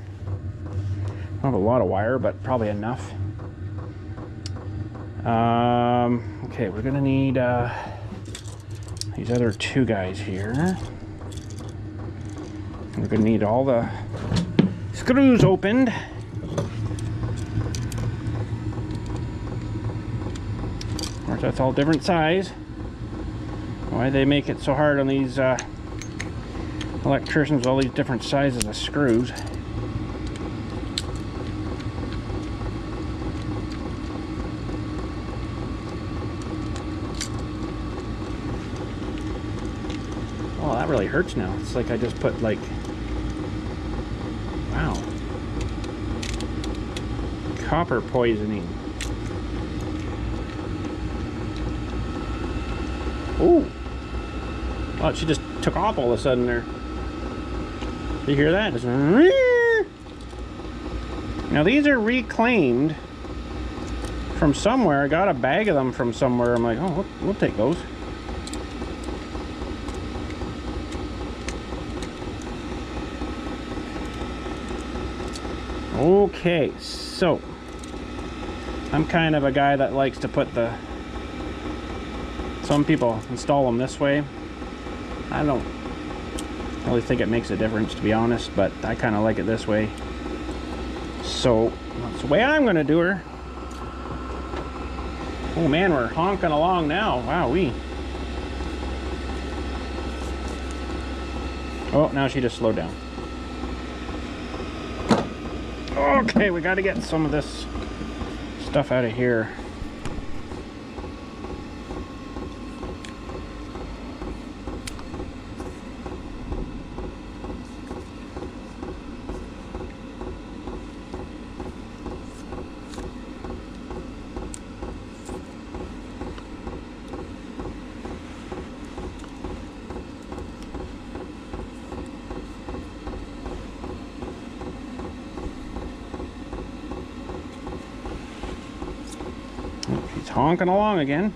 S1: Don't have a lot of wire, but probably enough. Okay, we're gonna need these other two guys here. We're gonna need all the screws opened. Of course, that's all different size. Why they make it so hard on these electricians, all these different sizes of screws. Oh, that really hurts now. It's like I just put like, wow, copper poisoning. Oh, well, she just took off all of a sudden there. You hear that? Just... Now these are reclaimed from somewhere. I got a bag of them from somewhere. I'm like, oh, we'll take those. Okay, so I'm kind of a guy that likes to put the... Some people install them this way. I don't really think it makes a difference, to be honest, but I kind of like it this way. So that's the way I'm going to do her. Oh man, we're honking along now. Wowee. Oh, now she just slowed down. Okay, we got to get some of this stuff out of here. She's honking along again.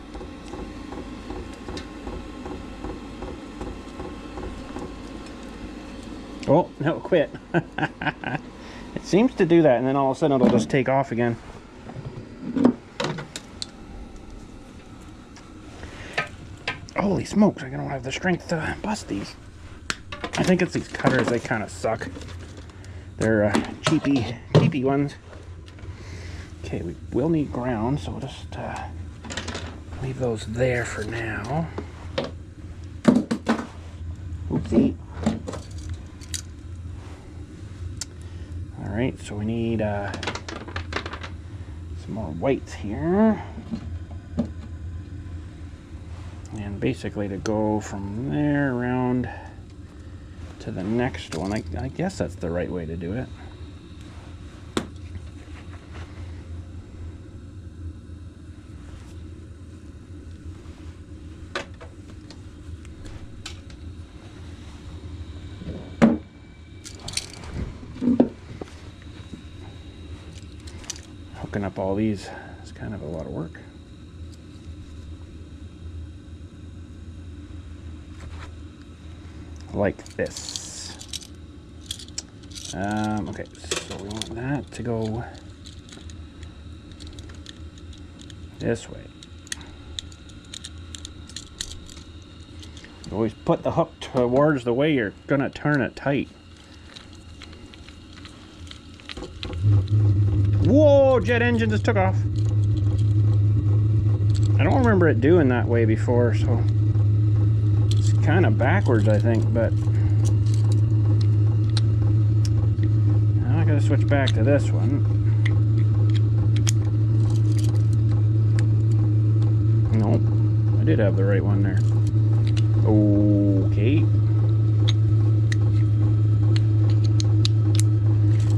S1: Oh, no, quit. It seems to do that, and then all of a sudden it'll just take off again. Holy smokes, I don't have the strength to bust these. I think it's these cutters, they kind of suck. They're cheapy ones. Okay, we will need ground, so we'll just leave those there for now. Oopsie. Alright, so we need some more whites here. And basically to go from there around to the next one. I guess that's the right way to do it. Hooking up all these is kind of a lot of work. Like this. Okay, so we want that to go this way. You always put the hook towards the way you're gonna turn it tight. Whoa, jet engine just took off. I don't remember it doing that way before, so it's kind of backwards, I think, but now I gotta switch back to this one. Nope, I did have the right one there. Okay.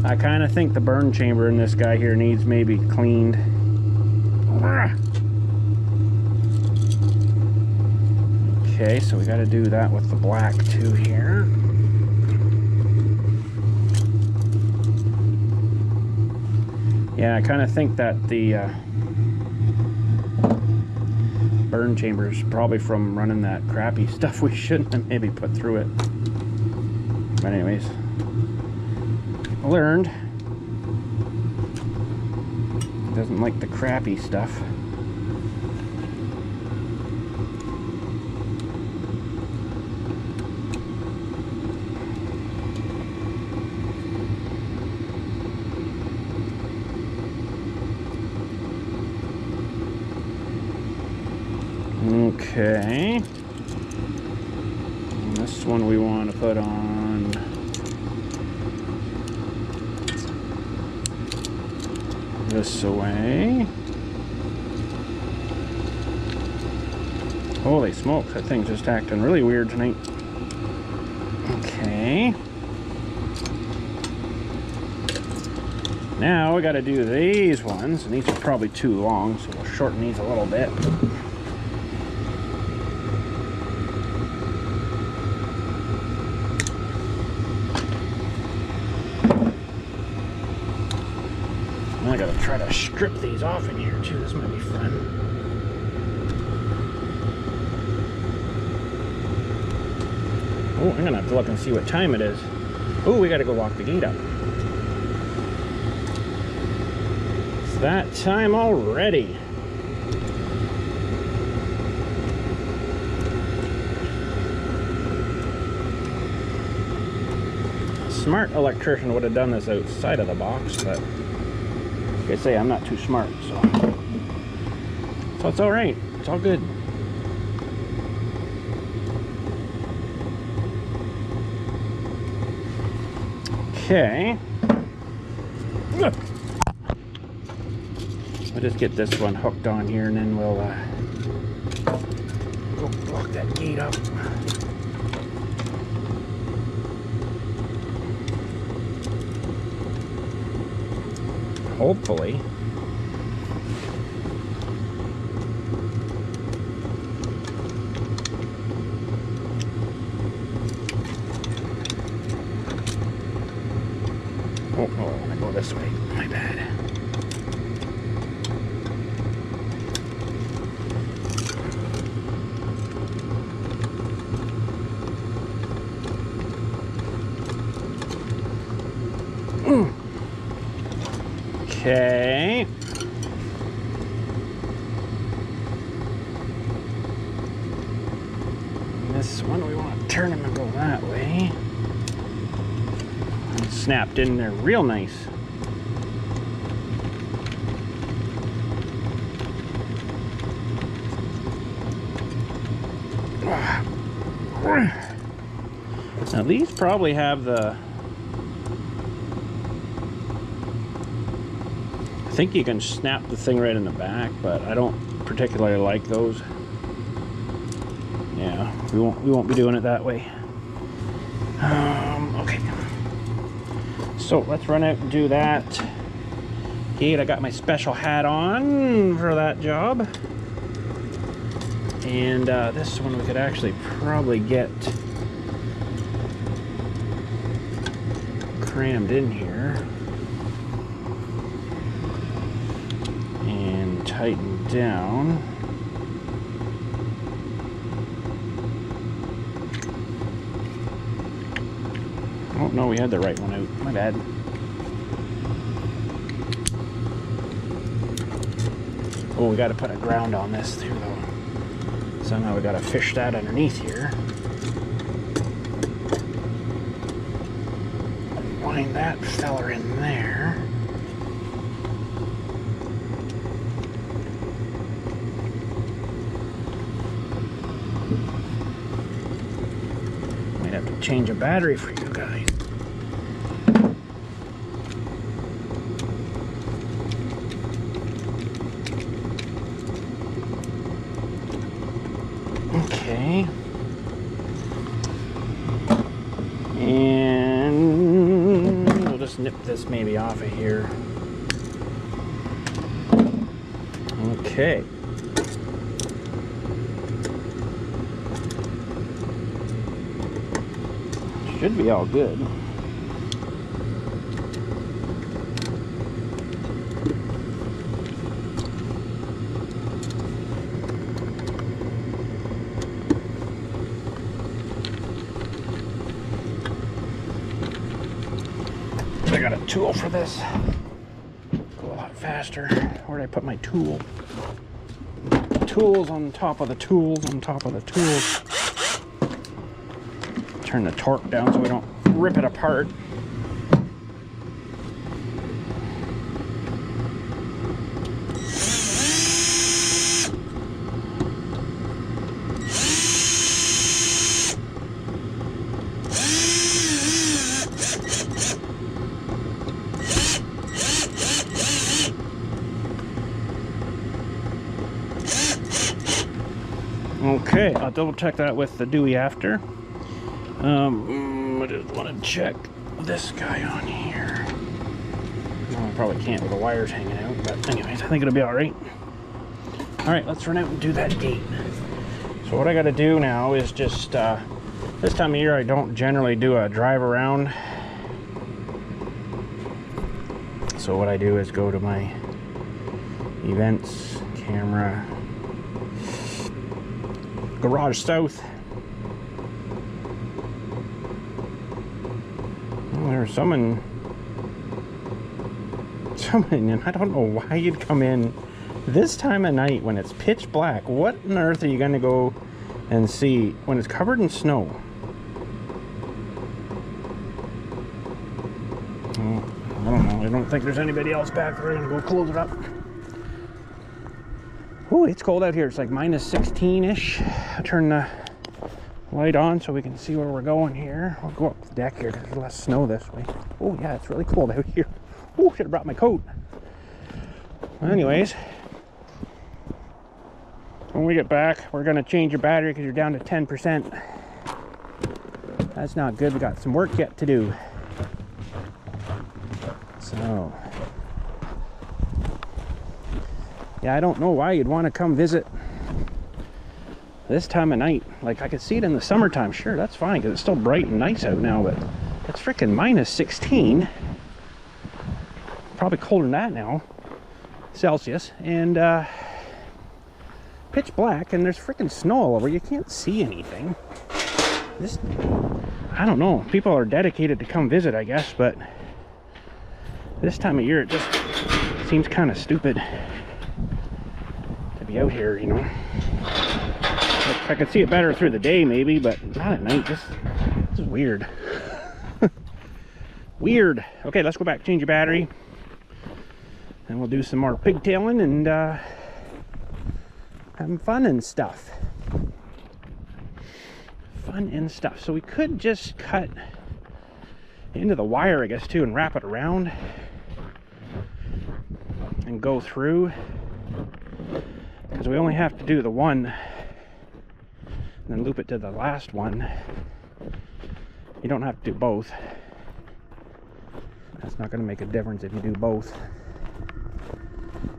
S1: I kind of think the burn chamber in this guy here needs maybe cleaned. Okay, so we got to do that with the black too here. Yeah, I kind of think that the burn chamber is probably from running that crappy stuff we shouldn't have maybe put through it. But anyways, learned. Doesn't like the crappy stuff. Okay. And this one we want to put on this away. Holy smokes, that thing's just acting really weird tonight. Okay. Now we got to do these ones, and these are probably too long, so we'll shorten these a little bit. I gotta try to strip these off in here too. This might be fun. Oh, I'm gonna have to look and see what time it is. Oh, we gotta go lock the gate up. It's that time already. A smart electrician would have done this outside of the box, but like I say, I'm not too smart, so it's all right. It's all good. Okay. We'll just get this one hooked on here, and then we'll go lock that gate up. Hopefully. Oh, I want to go this way. My bad. Okay. This one we want to turn him and go that way. And snapped in there real nice. Now these probably have the... I think you can snap the thing right in the back, but I don't particularly like those. Yeah, we won't be doing it that way. Okay. So let's run out and do that. Gate, I got my special hat on for that job. And this one we could actually probably get crammed in here. And tightened down. Oh no, we had the right one out. My bad. Oh, we got to put a ground on this too, though. Somehow we got to fish that underneath here. Wind that feller in there. Might have to change a battery for you guys. Okay. snip this maybe off of here. Okay. Should be all good. I got a tool for this. Go a lot faster. Where did I put my tool? Tools on top of the tools on top of the tools. Turn the torque down so we don't rip it apart. Okay, I'll double check that with the Dewey after. I just want to check this guy on here. Well, I probably can't with the wires hanging out, but anyways, I think it'll be all right. All right, let's run out and do that gate. So what I got to do now is just, this time of year I don't generally do a drive around. So what I do is go to my events, camera, garage south. Well, there's someone, and I don't know why you'd come in this time of night when it's pitch black. What on earth are you going to go and see when it's covered in snow? I don't know. I don't think there's anybody else back there. I'm going to go close it up. Oh, it's cold out here. It's like minus 16-ish. I'll turn the light on so we can see where we're going here. I'll go up the deck here because there's less snow this way. Oh, yeah, it's really cold out here. Oh, should have brought my coat. Well, anyways, when we get back, we're going to change your battery because you're down to 10%. That's not good. We got some work yet to do. So, yeah, I don't know why you'd want to come visit this time of night. Like, I could see it in the summertime. Sure, that's fine because it's still bright and nice out now, but it's freaking minus 16. Probably colder than that now, Celsius, and pitch black, and there's freaking snow all over. You can't see anything. This, I don't know. People are dedicated to come visit, I guess, but this time of year it just seems kind of stupid to be out here, you know. I could see it better through the day maybe, but not at night. This is weird. Weird. Okay, let's go back, change your battery, and we'll do some more pigtailing and having fun and stuff. Fun and stuff. So we could just cut into the wire, I guess, too, and wrap it around and go through, because we only have to do the one and then loop it to the last one. You don't have to do both. That's not going to make a difference if you do both.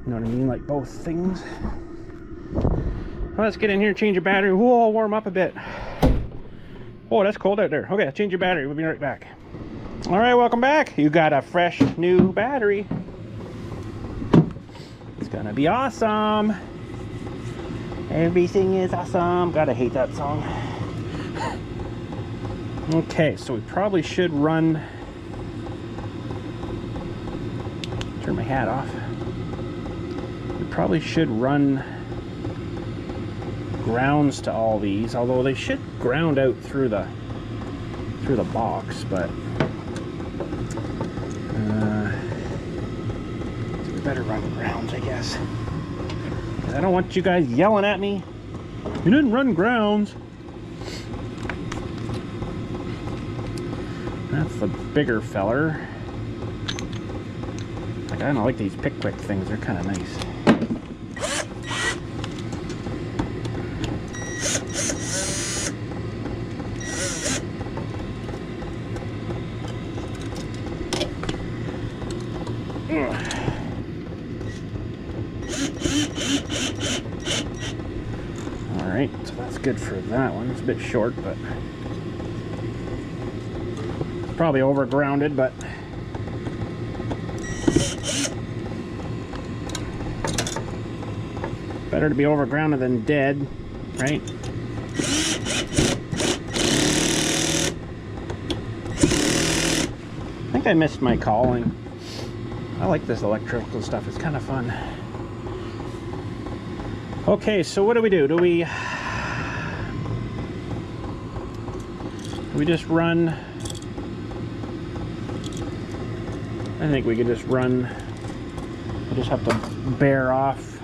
S1: You know what I mean? Like both things. Well, let's get in here and change your battery. Whoa, warm up a bit. Oh, that's cold out there. Okay, change your battery. We'll be right back. All right, welcome back. You got a fresh new battery. It's gonna be awesome. Everything is awesome. Gotta hate that song. Okay, so we probably should run. Turn my hat off. We probably should run grounds to all these, although they should ground out through the box, but so we better run grounds, I guess. I don't want you guys yelling at me. You didn't run grounds. That's the bigger feller. Like, I don't like these pick-quick things. They're kind of nice. good for that one. It's a bit short, but probably overgrounded, but better to be overgrounded than dead, right? I think I missed my calling. I like this electrical stuff. It's kind of fun. Okay, so what do? Do we just run? I think we could just run. We just have to bear off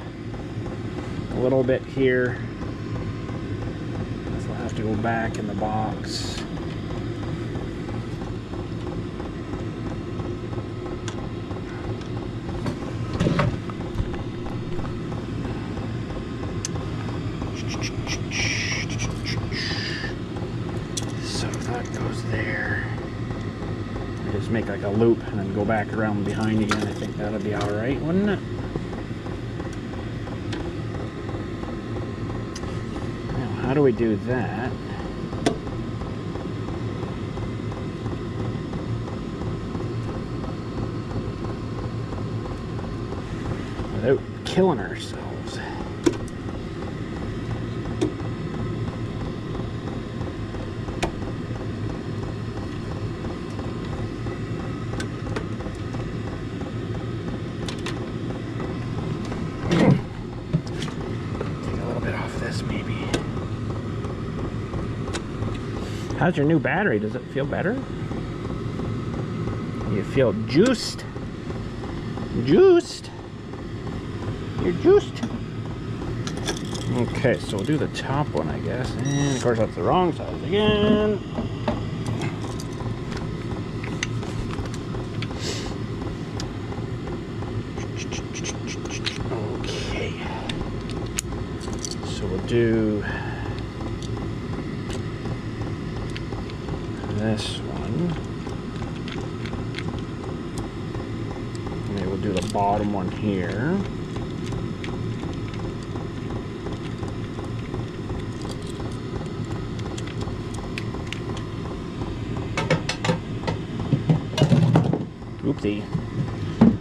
S1: a little bit here. So we'll have to go back in the box. So that goes there. Just make like a loop and then go back around behind again. I think that'll be alright, wouldn't it? Now, how do we do that? Without killing ourselves. How's your new battery? Does it feel better? You feel juiced? Juiced? You're juiced? Okay, so we'll do the top one, I guess. And of course that's the wrong size again. Okay. So we'll do this one. Maybe we'll do the bottom one here. Oopsie.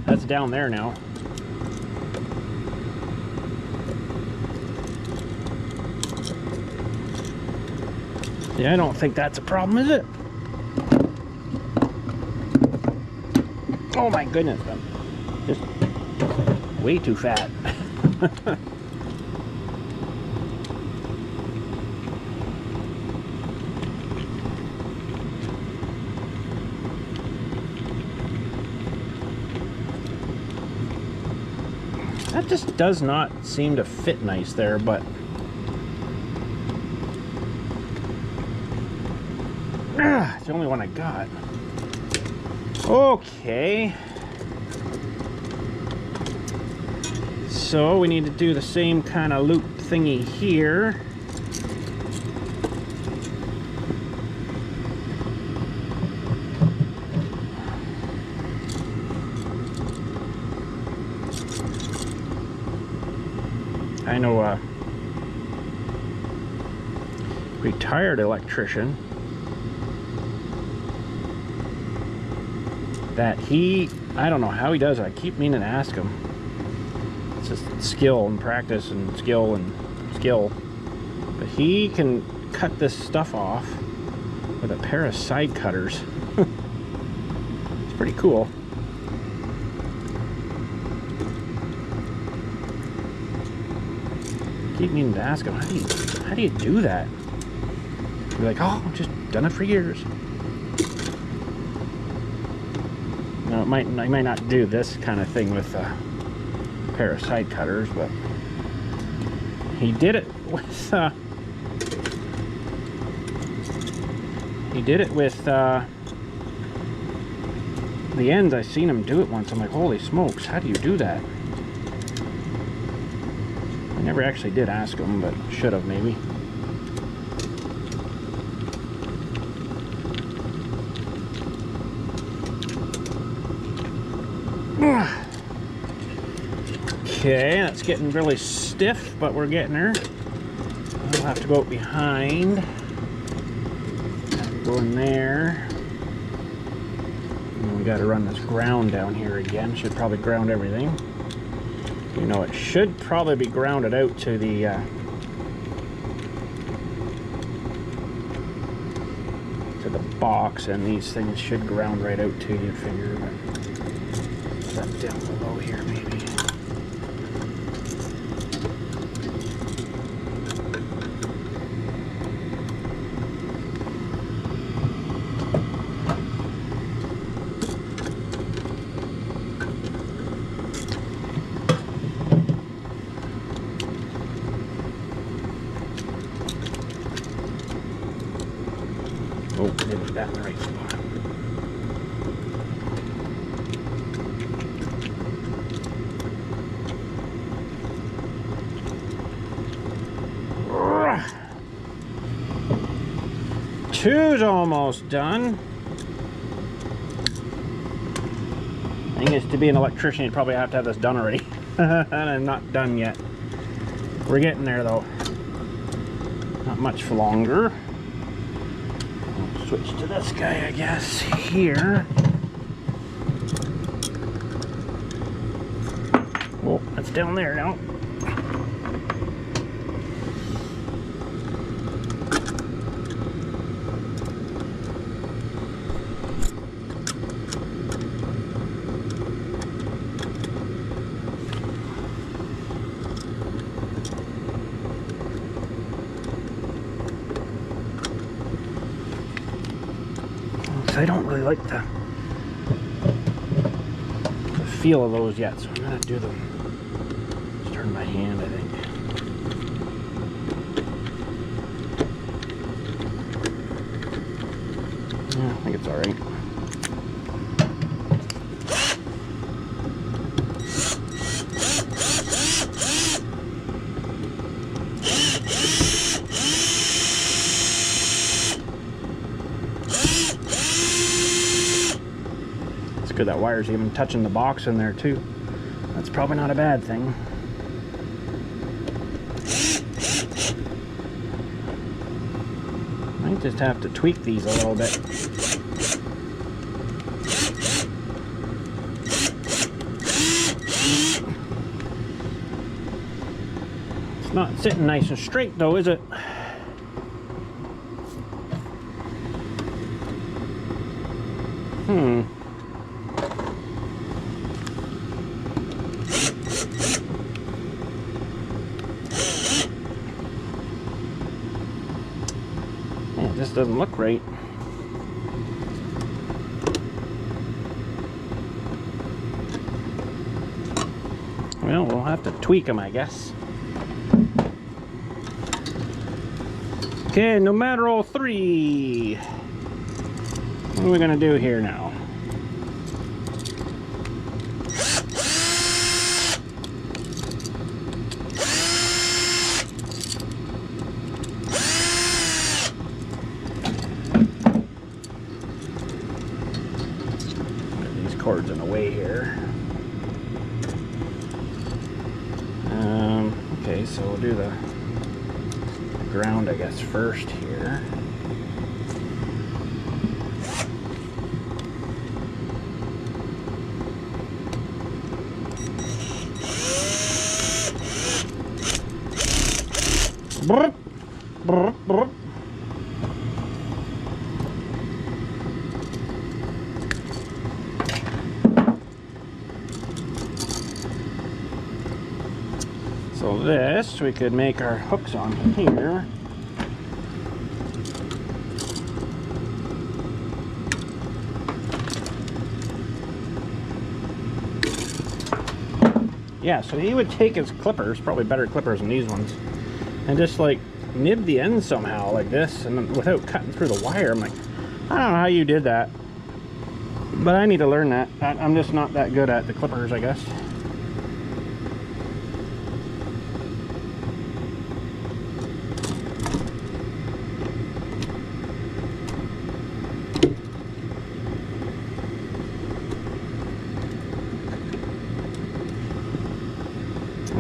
S1: That's down there now. Yeah, I don't think that's a problem, is it? Oh my goodness, I'm just way too fat. That just does not seem to fit nice there, but it's the only one I got. Okay, so we need to do the same kind of loop thingy here. I know a retired electrician that I don't know how he does it. I keep meaning to ask him. It's just skill and practice and skill and skill. But he can cut this stuff off with a pair of side cutters. It's pretty cool. Keep meaning to ask him, how do you do that? He'd be like, oh, I've just done it for years. Now, I might not do this kind of thing with a pair of side cutters, but he did it with the ends. I seen him do it once. I'm like, holy smokes, how do you do that? I never actually did ask him, but should have maybe. Okay, that's getting really stiff, but we're getting her. I'll have to go out behind. Go in there. And we got to run this ground down here again. Should probably ground everything. You know, it should probably be grounded out to the box, and these things should ground right out to you, figure. But that down below here, maybe. Oh, didn't put that in the right spot. Two's almost done. Thing is, to be an electrician, you probably have to have this done already. And I'm not done yet. We're getting there though. Not much longer. I'll switch to this guy, I guess, here. Oh, that's down there now. I don't really like the feel of those yet, so I'm gonna do them. Just turn my hand, I think. Yeah, I think it's all right. Good, that wire's even touching the box in there too. That's probably not a bad thing. Might just have to tweak these a little bit. It's not sitting nice and straight though, is it? It just doesn't look right. Well, we'll have to tweak them, I guess. Okay, no matter all three. What are we gonna do here now? Cords in the way here. Okay, so we'll do the ground, I guess, first here. Brr, brr, brr. So this, we could make our hooks on here. Yeah, so he would take his clippers, probably better clippers than these ones, and just like nib the end somehow like this, and then without cutting through the wire. I'm like, I don't know how you did that, but I need to learn that. I'm just not that good at the clippers, I guess.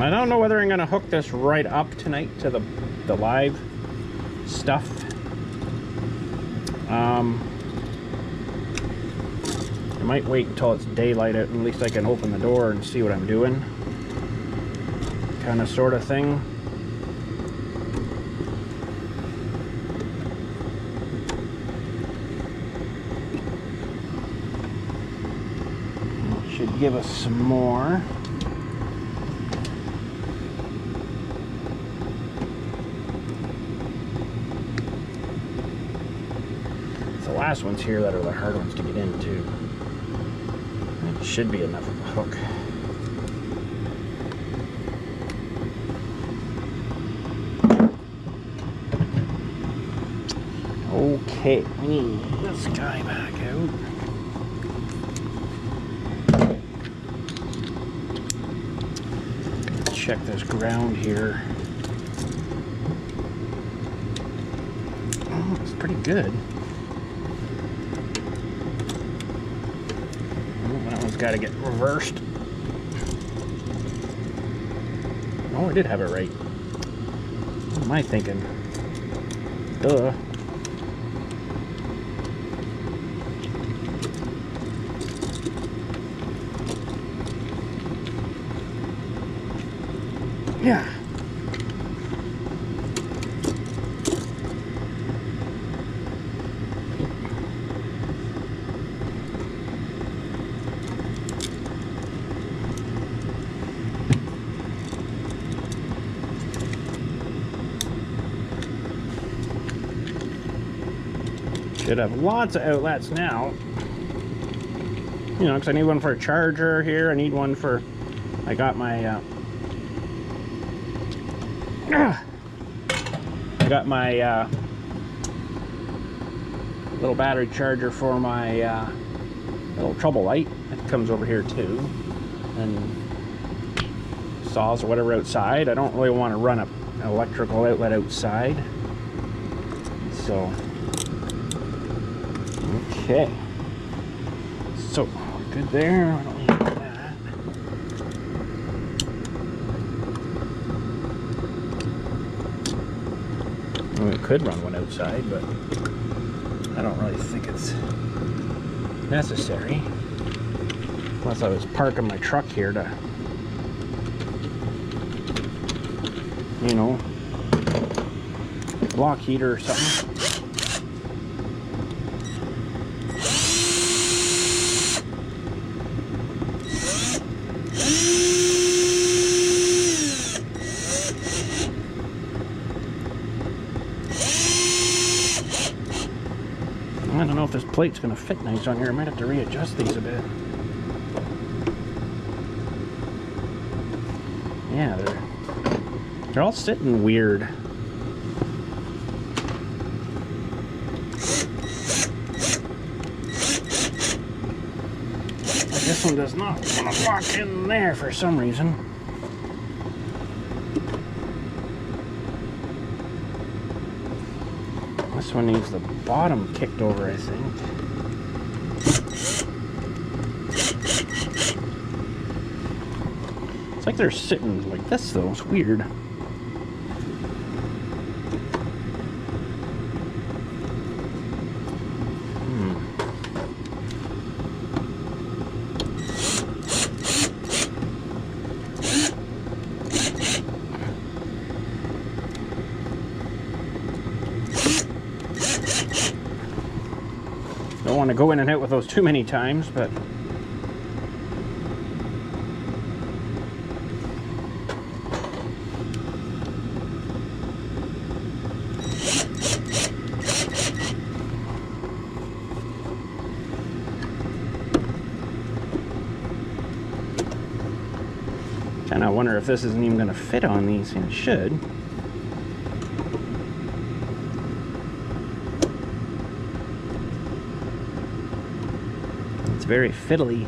S1: I don't know whether I'm going to hook this right up tonight to the live stuff. I might wait until it's daylight, at least I can open the door and see what I'm doing. Kind of sort of thing. It should give us some more. The last ones here that are the hard ones to get into. It should be enough of a hook. Okay, we need this guy back out. Check this ground here. Oh, it's pretty good. Got to get reversed. Oh, I did have it right. What am I thinking? Duh. Yeah. Should have lots of outlets now. You know, because I need one for a charger here. I need one for... I got my... I got my little battery charger for my little trouble light. It comes over here too. And saws or whatever outside. I don't really want to run an electrical outlet outside. So... Okay, so we're good there. I don't need that. Well, we could run one outside, but I don't really think it's necessary. Unless I was parking my truck here to, you know, block heater or something. I don't know if this plate's going to fit nice on here. I might have to readjust these a bit. Yeah, they're all sitting weird. This one does not want to lock in there for some reason. This one needs the bottom kicked over, I think. It's like they're sitting like this though, it's weird. Don't want to go in and out with those too many times, but kind of wonder if this isn't even going to fit on these, and it should. It's very fiddly.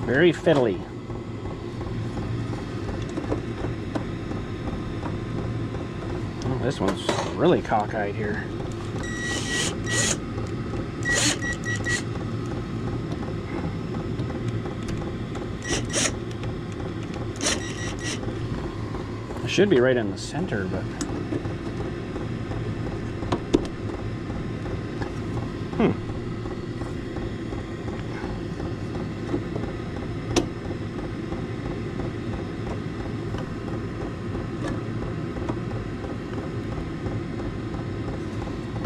S1: Very fiddly. This one's really cockeyed here. It should be right in the center, but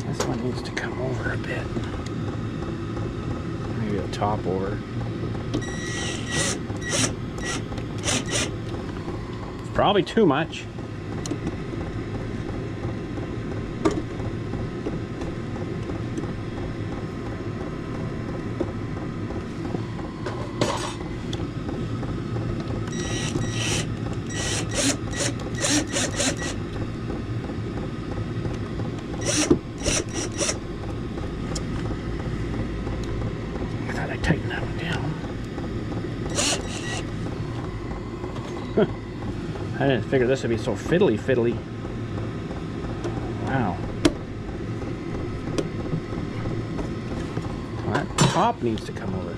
S1: this one needs to come over a bit. Maybe a top over. It's probably too much. Tighten that one down. I didn't figure this would be so fiddly. Wow. Well, that top needs to come over.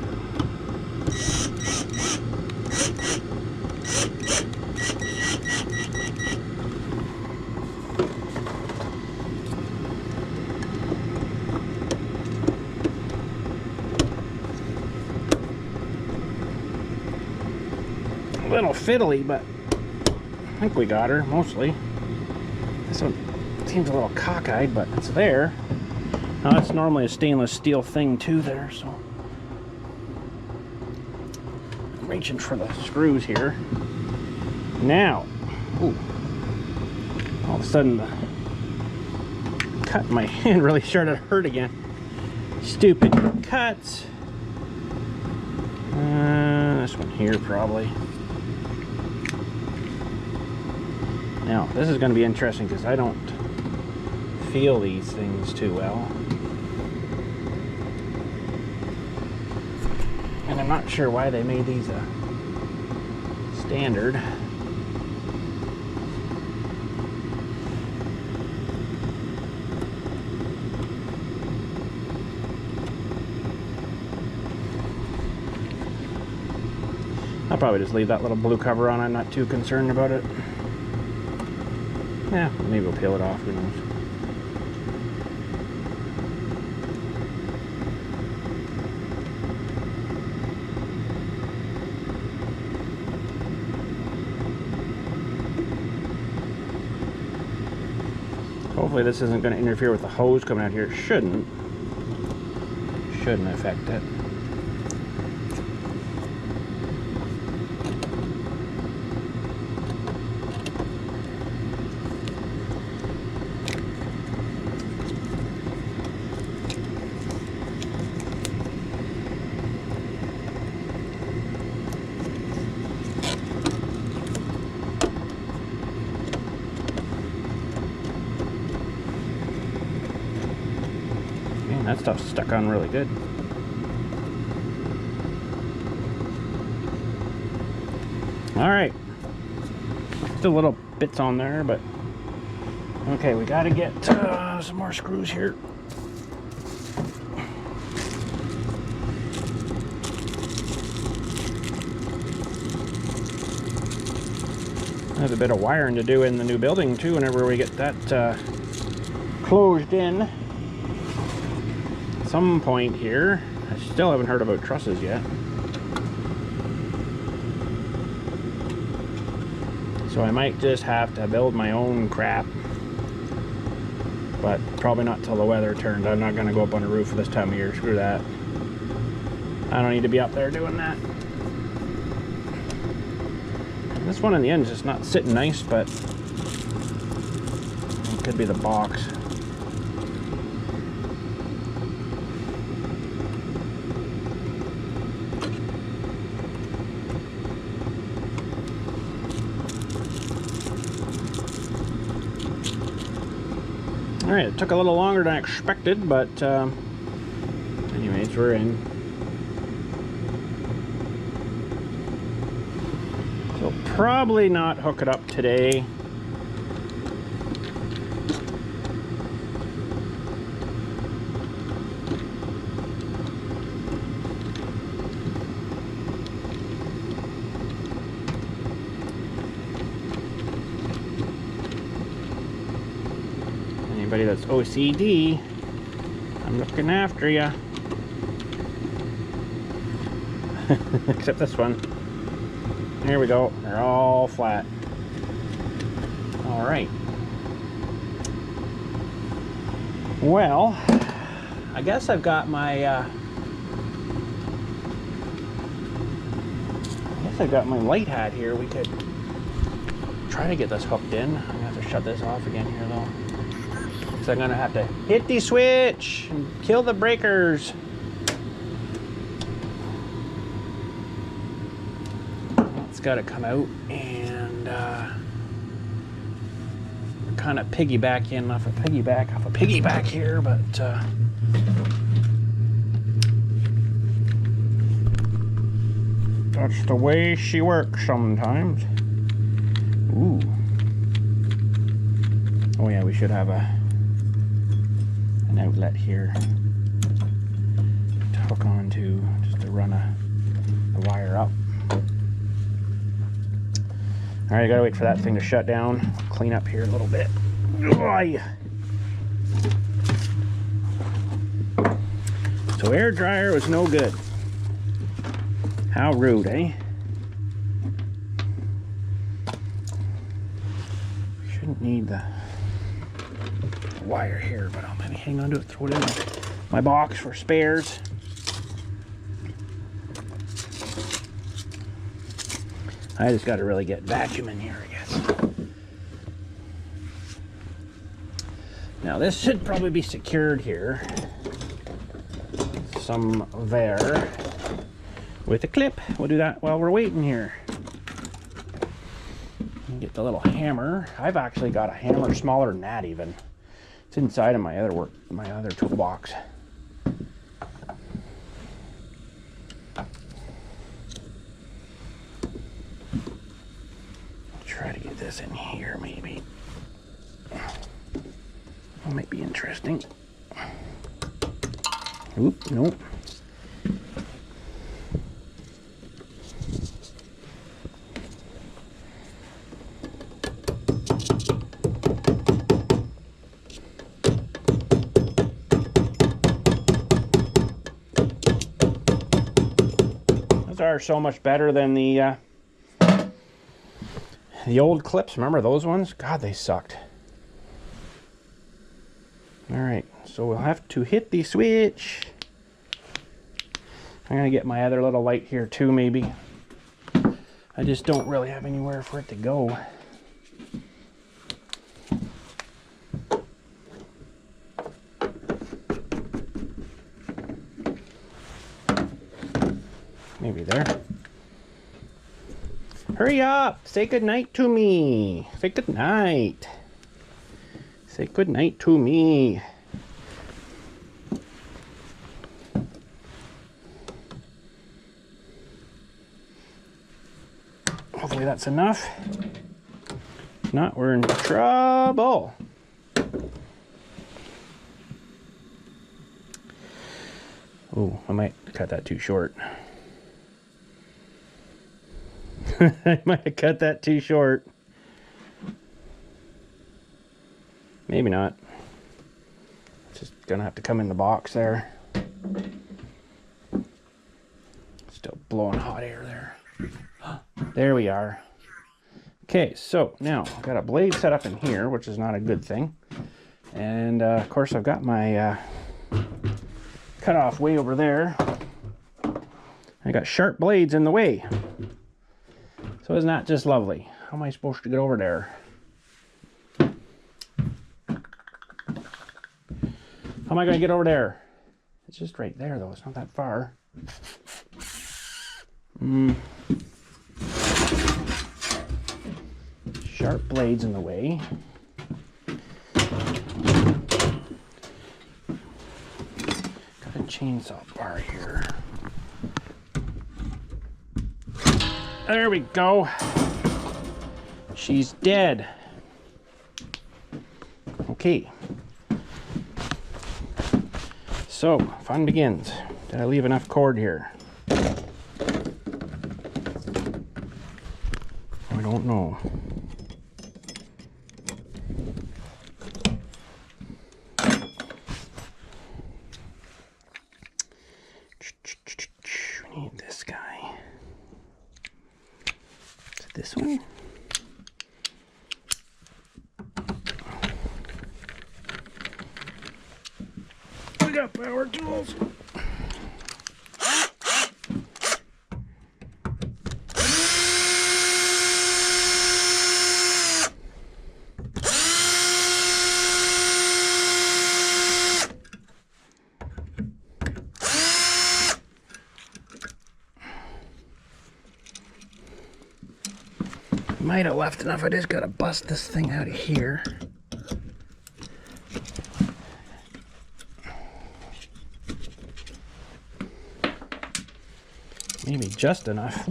S1: A little fiddly, but I think we got her mostly. This one seems a little cockeyed, but it's there. Now that's normally a stainless steel thing too there, so I'm reaching for the screws here. Now, ooh, all of a sudden the cut in my hand really started to hurt again. Stupid cuts. This one here probably. Now, this is going to be interesting because I don't feel these things too well. And I'm not sure why they made these standard. I'll probably just leave that little blue cover on. I'm not too concerned about it. Yeah, maybe we'll peel it off, who knows. Hopefully this isn't going to interfere with the hose coming out here. It shouldn't. Shouldn't affect it. That stuff's stuck on really good. All right, still little bits on there, but okay, we got to get some more screws here. There's a bit of wiring to do in the new building too whenever we get that closed in. Some point here. I still haven't heard about trusses yet. So I might just have to build my own crap. But probably not till the weather turns. I'm not going to go up on a roof this time of year. Screw that. I don't need to be up there doing that. This one in the end is just not sitting nice, but it could be the box. Alright, it took a little longer than I expected, but anyways, we're in. So probably not hook it up today. Anybody that's OCD, I'm looking after ya. Except this one. There we go. They're all flat. All right. Well, I guess I've got my light hat here. We could try to get this hooked in. I'm gonna have to shut this off again here though. So I'm gonna have to hit the switch and kill the breakers. It's gotta come out, and we're kind of piggybacking off a piggyback here, but that's the way she works sometimes. Ooh. Oh yeah, we should have an outlet here to hook onto, just to run the wire up. All right, I gotta wait for that thing to shut down. I'll clean up here a little bit. So air dryer was no good. How rude, eh? Shouldn't need the wire here, but I'll maybe hang on to it, throw it in my box for spares. I just got to really get vacuum in here, I guess. Now this should probably be secured here somewhere with a clip. We'll do that while we're waiting here. Get the little hammer. I've actually got a hammer smaller than that even. It's inside of my other toolbox. Try to get this in here maybe. That might be interesting. Oop, nope. Those are so much better than the old clips. Remember those ones? God, they sucked. All right, so we'll have to hit the switch. I'm gonna get my other little light here too, maybe. I just don't really have anywhere for it to go. Maybe there. Hurry up! Say goodnight to me! Say goodnight! Say goodnight to me! Hopefully that's enough. If not, we're in trouble! Oh, I might cut that too short. I might have cut that too short. Maybe not. It's just gonna have to come in the box there. Still blowing hot air there. There we are. Okay, so now I've got a blade set up in here, which is not a good thing. And of course I've got my cutoff way over there. I got sharp blades in the way. So isn't that just lovely? How am I supposed to get over there? How am I going to get over there? It's just right there though, it's not that far. Sharp blades in the way. Got a chainsaw bar here. There we go. She's dead. Okay. So, fun begins. Did I leave enough cord here? I don't know. this one. We got power tools. Might have left enough. I just gotta bust this thing out of here. Maybe just enough.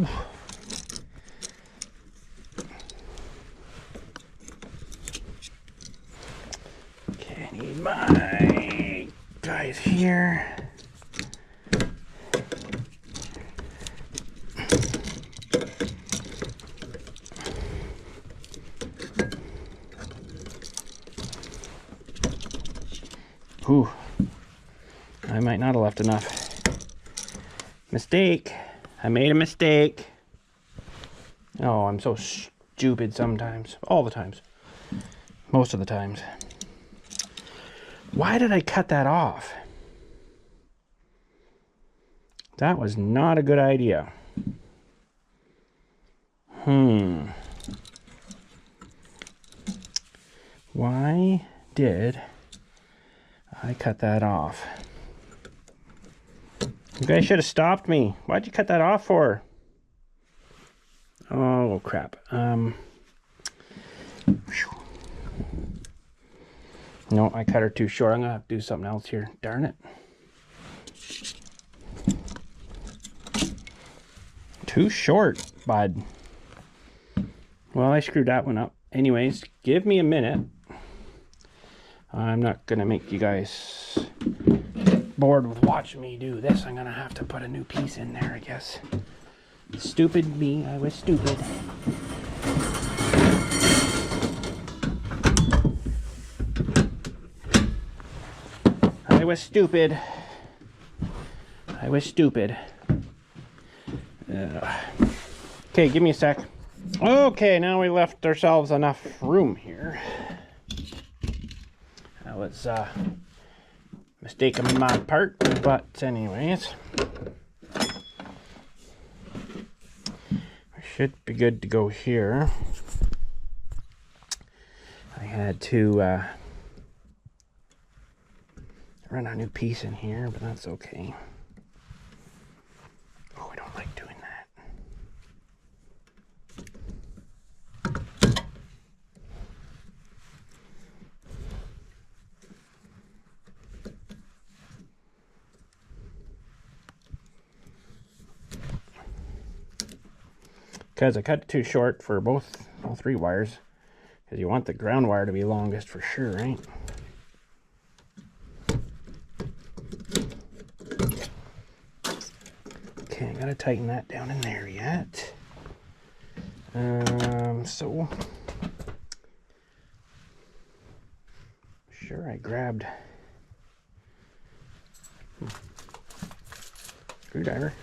S1: Okay, I need my guys here. Ooh, I might not have left enough. Mistake. I made a mistake. Oh, I'm so stupid sometimes. All the times. Most of the times. Why did I cut that off? That was not a good idea. Why did I cut that off? You guys should have stopped me. Why'd you cut that off for? Oh, crap. No, I cut her too short. I'm gonna have to do something else here. Darn it. Too short, bud. Well, I screwed that one up. Anyways, give me a minute. I'm not gonna make you guys bored with watching me do this. I'm gonna have to put a new piece in there, I guess. Stupid me, I was stupid. I was stupid. I was stupid. Okay, give me a sec. Okay, now we left ourselves enough room here. That was a mistake on my part, but anyways. We should be good to go here. I had to run a new piece in here, but that's okay. Oh, I don't like doing that. Because I cut it too short for all three wires. Because you want the ground wire to be longest for sure, right? Okay, I gotta tighten that down in there yet. So sure I grabbed screwdriver.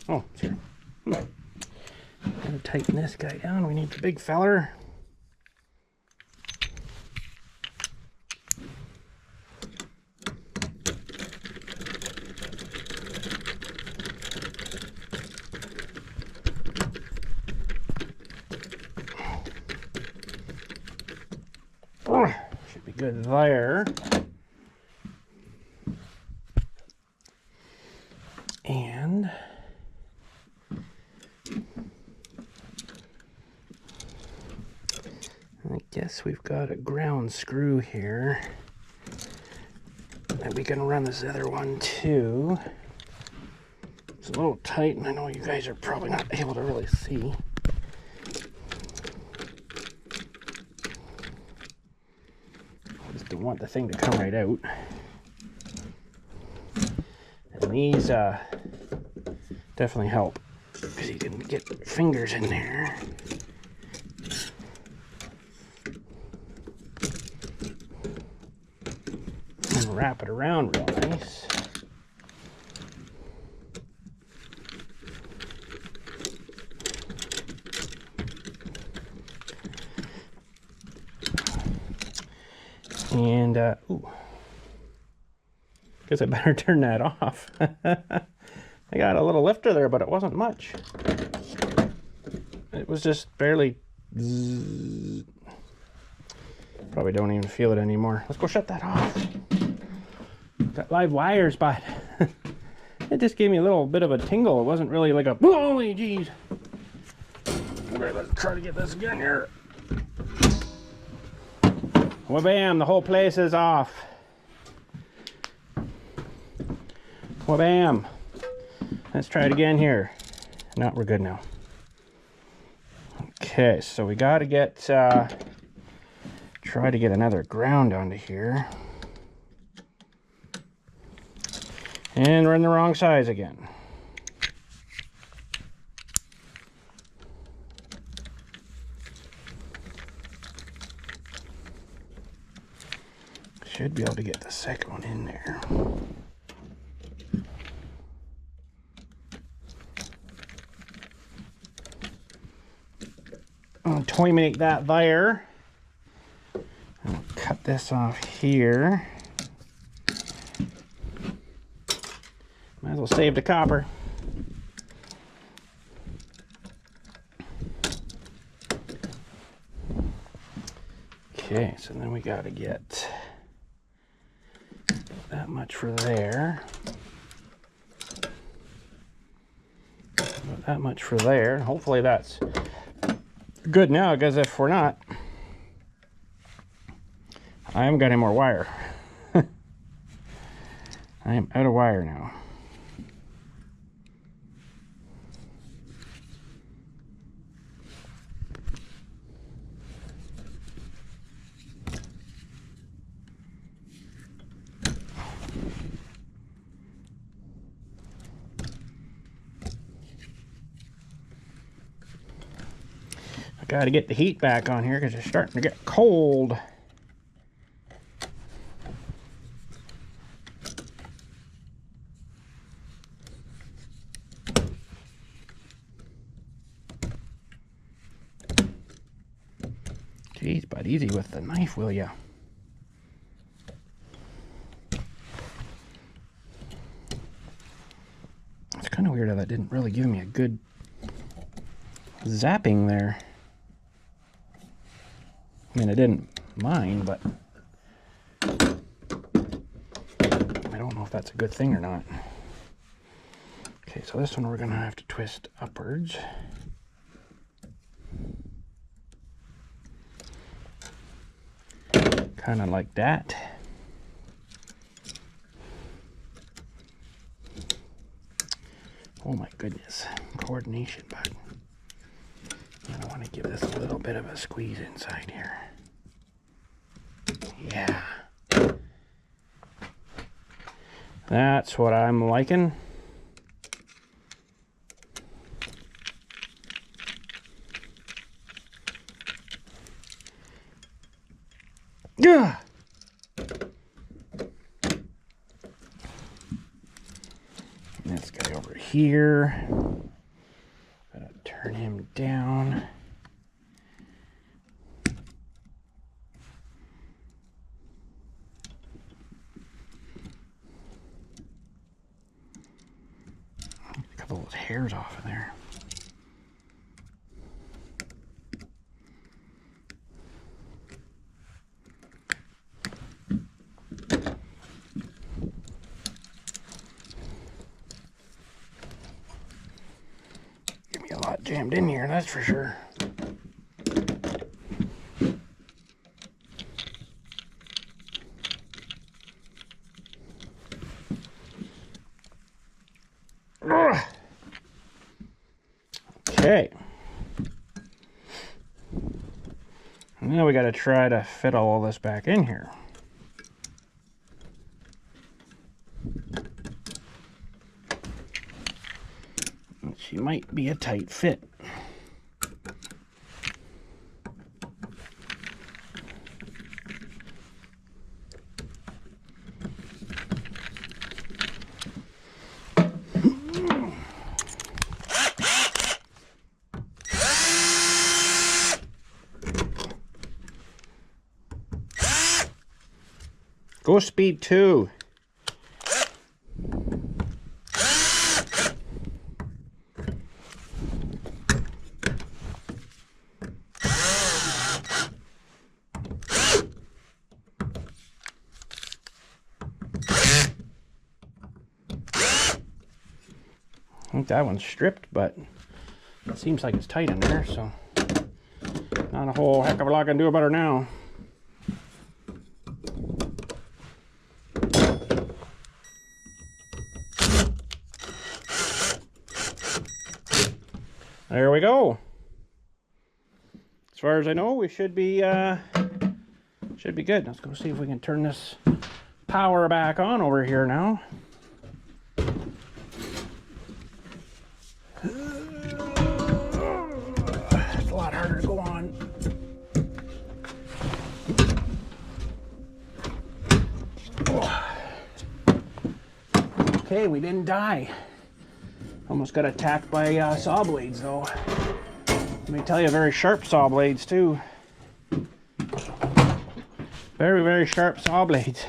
S1: Oh, it's here. Gotta tighten this guy down. We need the big feller. Should be good there. And I guess we've got a ground screw here that we can run this other one to. It's a little tight, and I know you guys are probably not able to really see. I just don't want the thing to come right out. And these definitely help, because you can get fingers in there. And wrap it around real nice. And, ooh. Guess I better turn that off. I got a little lifter there, but it wasn't much. It was just barely... Zzz. Probably don't even feel it anymore. Let's go shut that off. Got live wires, but it just gave me a little bit of a tingle. It wasn't really like a... Holy jeez. Okay, let's try to get this again here. Well, bam, the whole place is off. Well, bam. Let's try it again here. No, we're good now. Okay, so we got to get, try to get another ground onto here. And we're in the wrong size again. Should be able to get the second one in there. I'll toy-make that there. And we'll cut this off here. Might as well save the copper. Okay, so then we got to get that much for there. That much for there. Hopefully that's good now, because if we're not, I haven't got any more wire. I am out of wire now. Got to get the heat back on here because it's starting to get cold. Jeez, but easy with the knife, will ya? It's kind of weird how that didn't really give me a good zapping there. I mean, I didn't mind, but I don't know if that's a good thing or not. Okay, so this one we're going to have to twist upwards. Kind of like that. Oh my goodness, coordination, bud. I want to give this a little bit of a squeeze inside here. Yeah. That's what I'm liking. Yeah. This guy over here. Gotta turn him down. A couple of those hairs off of there. Jammed in here, that's for sure. Ugh. Okay. Now we got to try to fit all this back in here. She might be a tight fit. Go speed 2. I think that one's stripped, but it seems like it's tight in there, so not a whole heck of a lot I can do about her now. There we go. As far as I know, we should be good. Let's go see if we can turn this power back on over here now. It's a lot harder to go on. Okay, we didn't die. Almost got attacked by saw blades though. Let me tell you, very sharp saw blades too. Very, very sharp saw blades.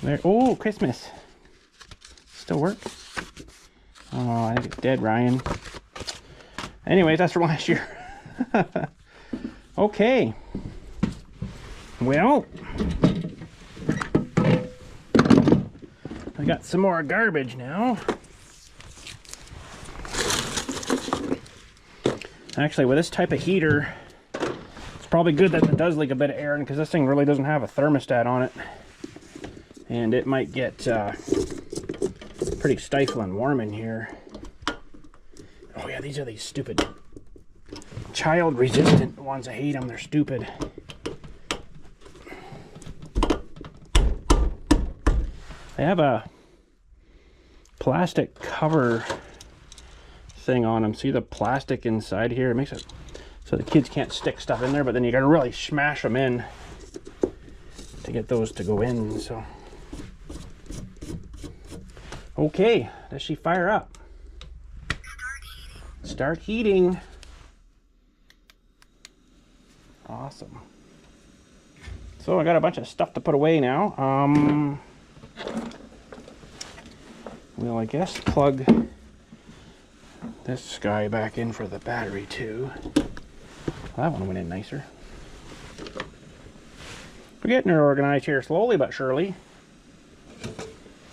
S1: There, oh, Christmas. Still work? Oh, I think it's dead, Ryan. Anyways, that's from last year. Okay. Well, I got some more garbage now. Actually, with this type of heater, it's probably good that it does leak a bit of air in, because this thing really doesn't have a thermostat on it. And it might get pretty stifling warm in here. Oh yeah, these are these stupid child resistant ones. I hate them, they're stupid. They have a plastic cover thing on them. See the plastic inside here? It makes it so the kids can't stick stuff in there, but then you gotta really smash them in to get those to go in. So okay, does she fire up? Start heating. Awesome. So I got a bunch of stuff to put away now. We'll, I guess, plug this guy back in for the battery too. Well, that one went in nicer. We're getting her organized here slowly but surely.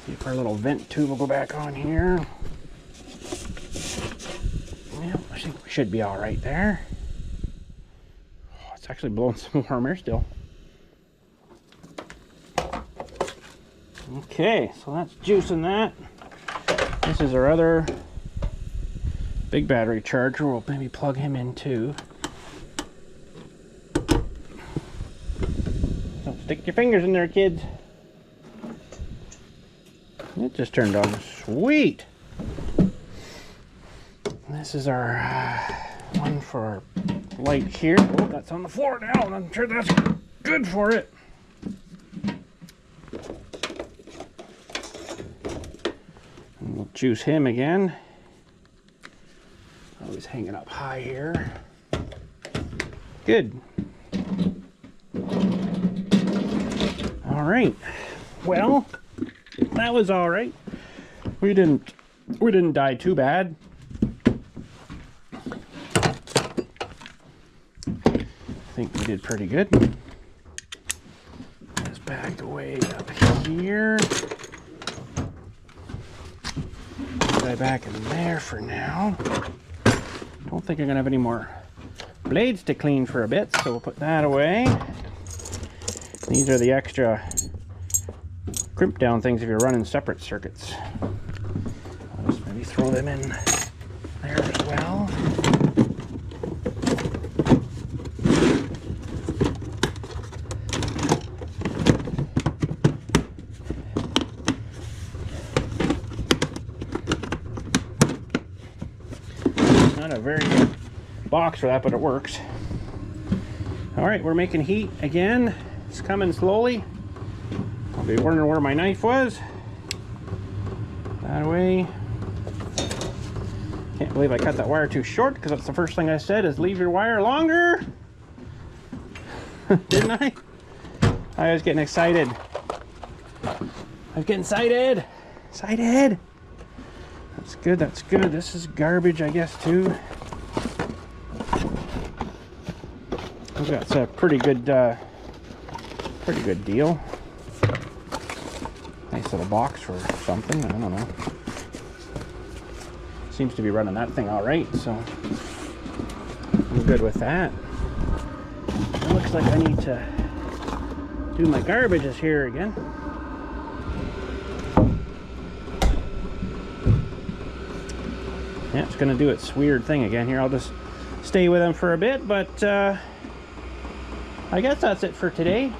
S1: See if our little vent tube will go back on here. Yeah, I think we should be all right there. Oh, it's actually blowing some warm air still. Okay, so that's juicing that. This is our other big battery charger. We'll maybe plug him in too. Don't stick your fingers in there, kids. It just turned on. Sweet! This is our one for our light here. Oh, that's on the floor now. I'm sure that's good for it. And we'll juice him again. Oh, he's hanging up high here. Good. All right. Well, that was all right. We didn't die too bad. I think we did pretty good. Let's back away up here. Put that back in there for now. Don't think I'm gonna have any more blades to clean for a bit, so we'll put that away. These are the extra crimp down things if you're running separate circuits. I'll just maybe throw them in there as well. Not a very good box for that, but it works. All right, we're making heat again. It's coming slowly. I'll be wondering where my knife was. That away. Can't believe I cut that wire too short, because that's the first thing I said is leave your wire longer. Didn't I? I was getting excited. I was getting excited. Excited. That's good. That's good. This is garbage, I guess, too. That's a pretty good deal. Nice little box for something. I don't know. Seems to be running that thing all right, so I'm good with that. It looks like I need to do my garbages here again. Yeah, it's going to do its weird thing again here. I'll just stay with them for a bit, but I guess that's it for today.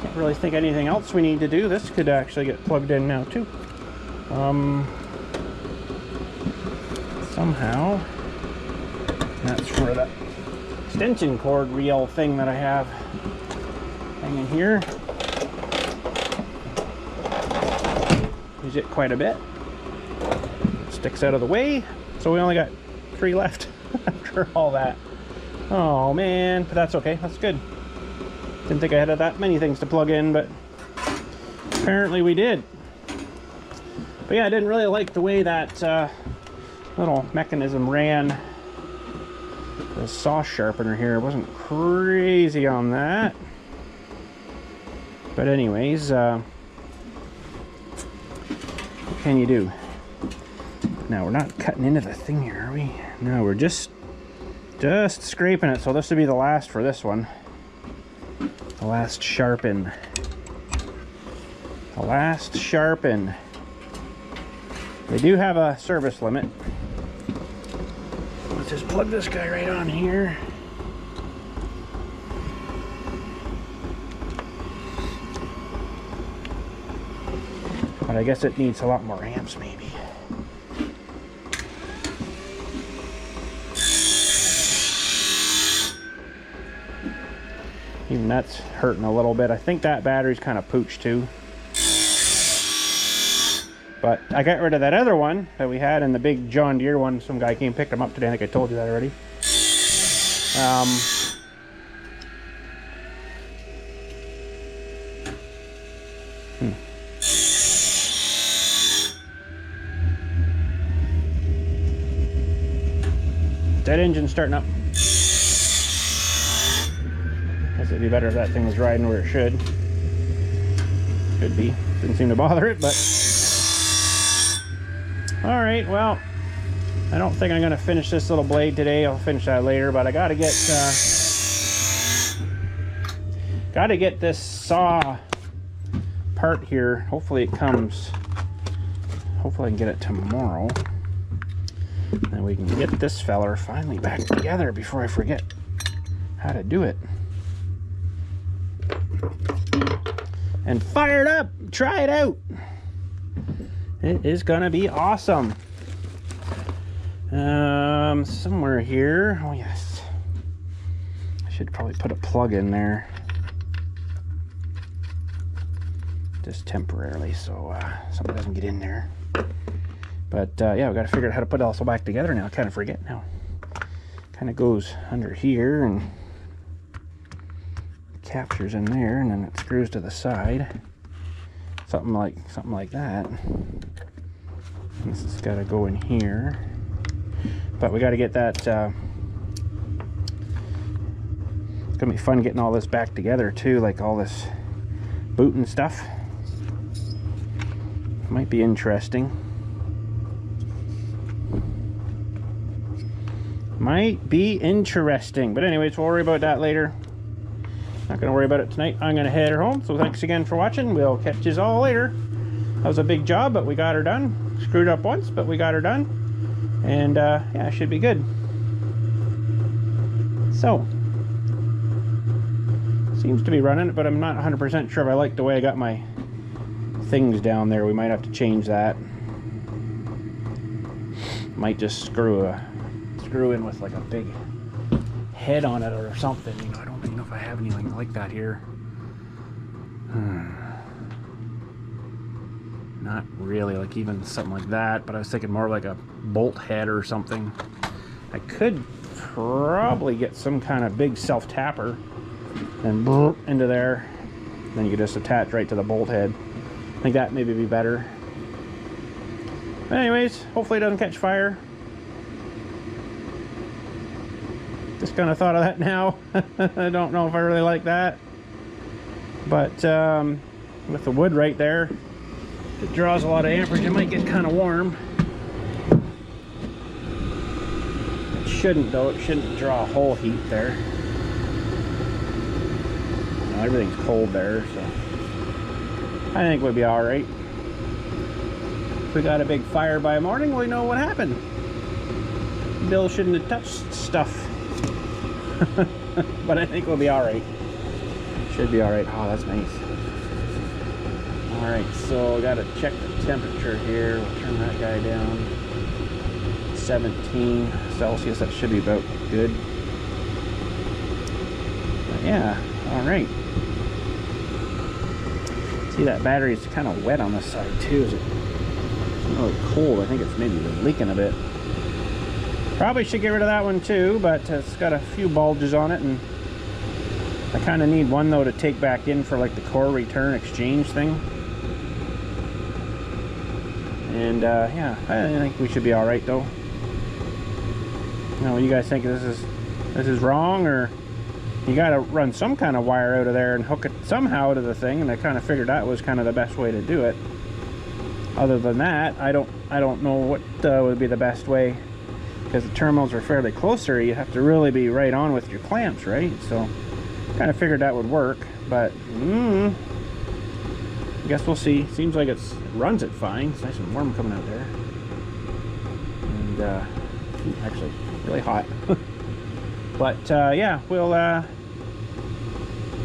S1: Can't really think anything else we need to do. This could actually get plugged in now too. Somehow, that's for the extension cord reel thing that I have hanging here. Use it quite a bit. Sticks out of the way, so we only got 3 left after all that. Oh man, but that's okay. That's good. Didn't think I had that many things to plug in, but apparently we did. But yeah, I didn't really like the way that little mechanism ran. The saw sharpener here wasn't crazy on that. But anyways, what can you do? Now we're not cutting into the thing here, are we? No, we're just scraping it. So this would be the last for this one. The last sharpen. The last sharpen. They do have a service limit. Let's just plug this guy right on here. But I guess it needs a lot more amps maybe. Even that's hurting a little bit. I think that battery's kind of pooched too. But I got rid of that other one that we had in the big John Deere one. Some guy came and picked them up today. I think I told you that already. That engine's starting up. Guess it'd be better if that thing was riding where it should. Could be. Didn't seem to bother it, but... Alright, well, I don't think I'm going to finish this little blade today. I'll finish that later, but I got to get this saw part here. Hopefully it comes. Hopefully I can get it tomorrow. And we can get this feller finally back together before I forget how to do it. And fire it up! Try it out! It is gonna be awesome. Somewhere here. Oh yes. I should probably put a plug in there. Just temporarily, so somebody doesn't get in there. But yeah, we got to figure out how to put it also back together now. I kind of forget now. Kind of goes under here and captures in there, and then it screws to the side. Something like that. This has got to go in here. But we got to get that. It's gonna be fun getting all this back together too, like all this boot and stuff. Might be interesting. Might be interesting. But anyways, we'll worry about that later. Not going to worry about it tonight. I'm going to head her home. So thanks again for watching. We'll catch you all later. That was a big job, but we got her done. Screwed up once, but we got her done. And yeah, should be good. So, seems to be running it, but I'm not 100% sure if I like the way I got my things down there. We might have to change that. Might just screw in with like a big head on it or something. You know, I don't even know if I have anything like that here. Not really, like even something like that, but I was thinking more like a bolt head or something. I could probably get some kind of big self-tapper then into there. Then you can just attach right to the bolt head. I think that maybe be better. But anyways, hopefully it doesn't catch fire. Just kind of thought of that now. I don't know if I really like that. But with the wood right there, it draws a lot of amperage. It might get kind of warm. It shouldn't though. It shouldn't draw a whole heat there. No, everything's cold there, so I think we'll be all right. If we got a big fire by morning, we know what happened. Bill shouldn't have touched stuff. But I think we'll be all right. Should be all right. Oh, that's nice. All right, so I got to check the temperature here. We'll turn that guy down. 17 Celsius. That should be about good. But yeah. All right. See, that battery's kind of wet on this side too. It's really cold. I think it's maybe leaking a bit. Probably should get rid of that one too, but it's got a few bulges on it, and I kind of need one though to take back in for like the core return exchange thing. And yeah, I think we should be all right though. You know, you guys think this is wrong, or you got to run some kind of wire out of there and hook it somehow to the thing? And I kind of figured that was kind of the best way to do it. Other than that, I don't know what would be the best way, because the terminals are fairly closer. You have to really be right on with your clamps, right? So kind of figured that would work, but I guess we'll see. Seems like it runs it fine. It's nice and warm coming out there, and actually really hot. But yeah, we'll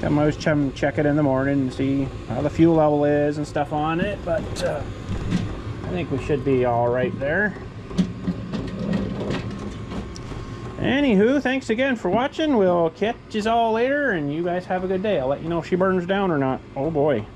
S1: come always check it in the morning and see how the fuel level is and stuff on it. But I think we should be all right there. Anywho, thanks again for watching. We'll catch you all later, and you guys have a good day. I'll let you know if she burns down or not. Oh boy.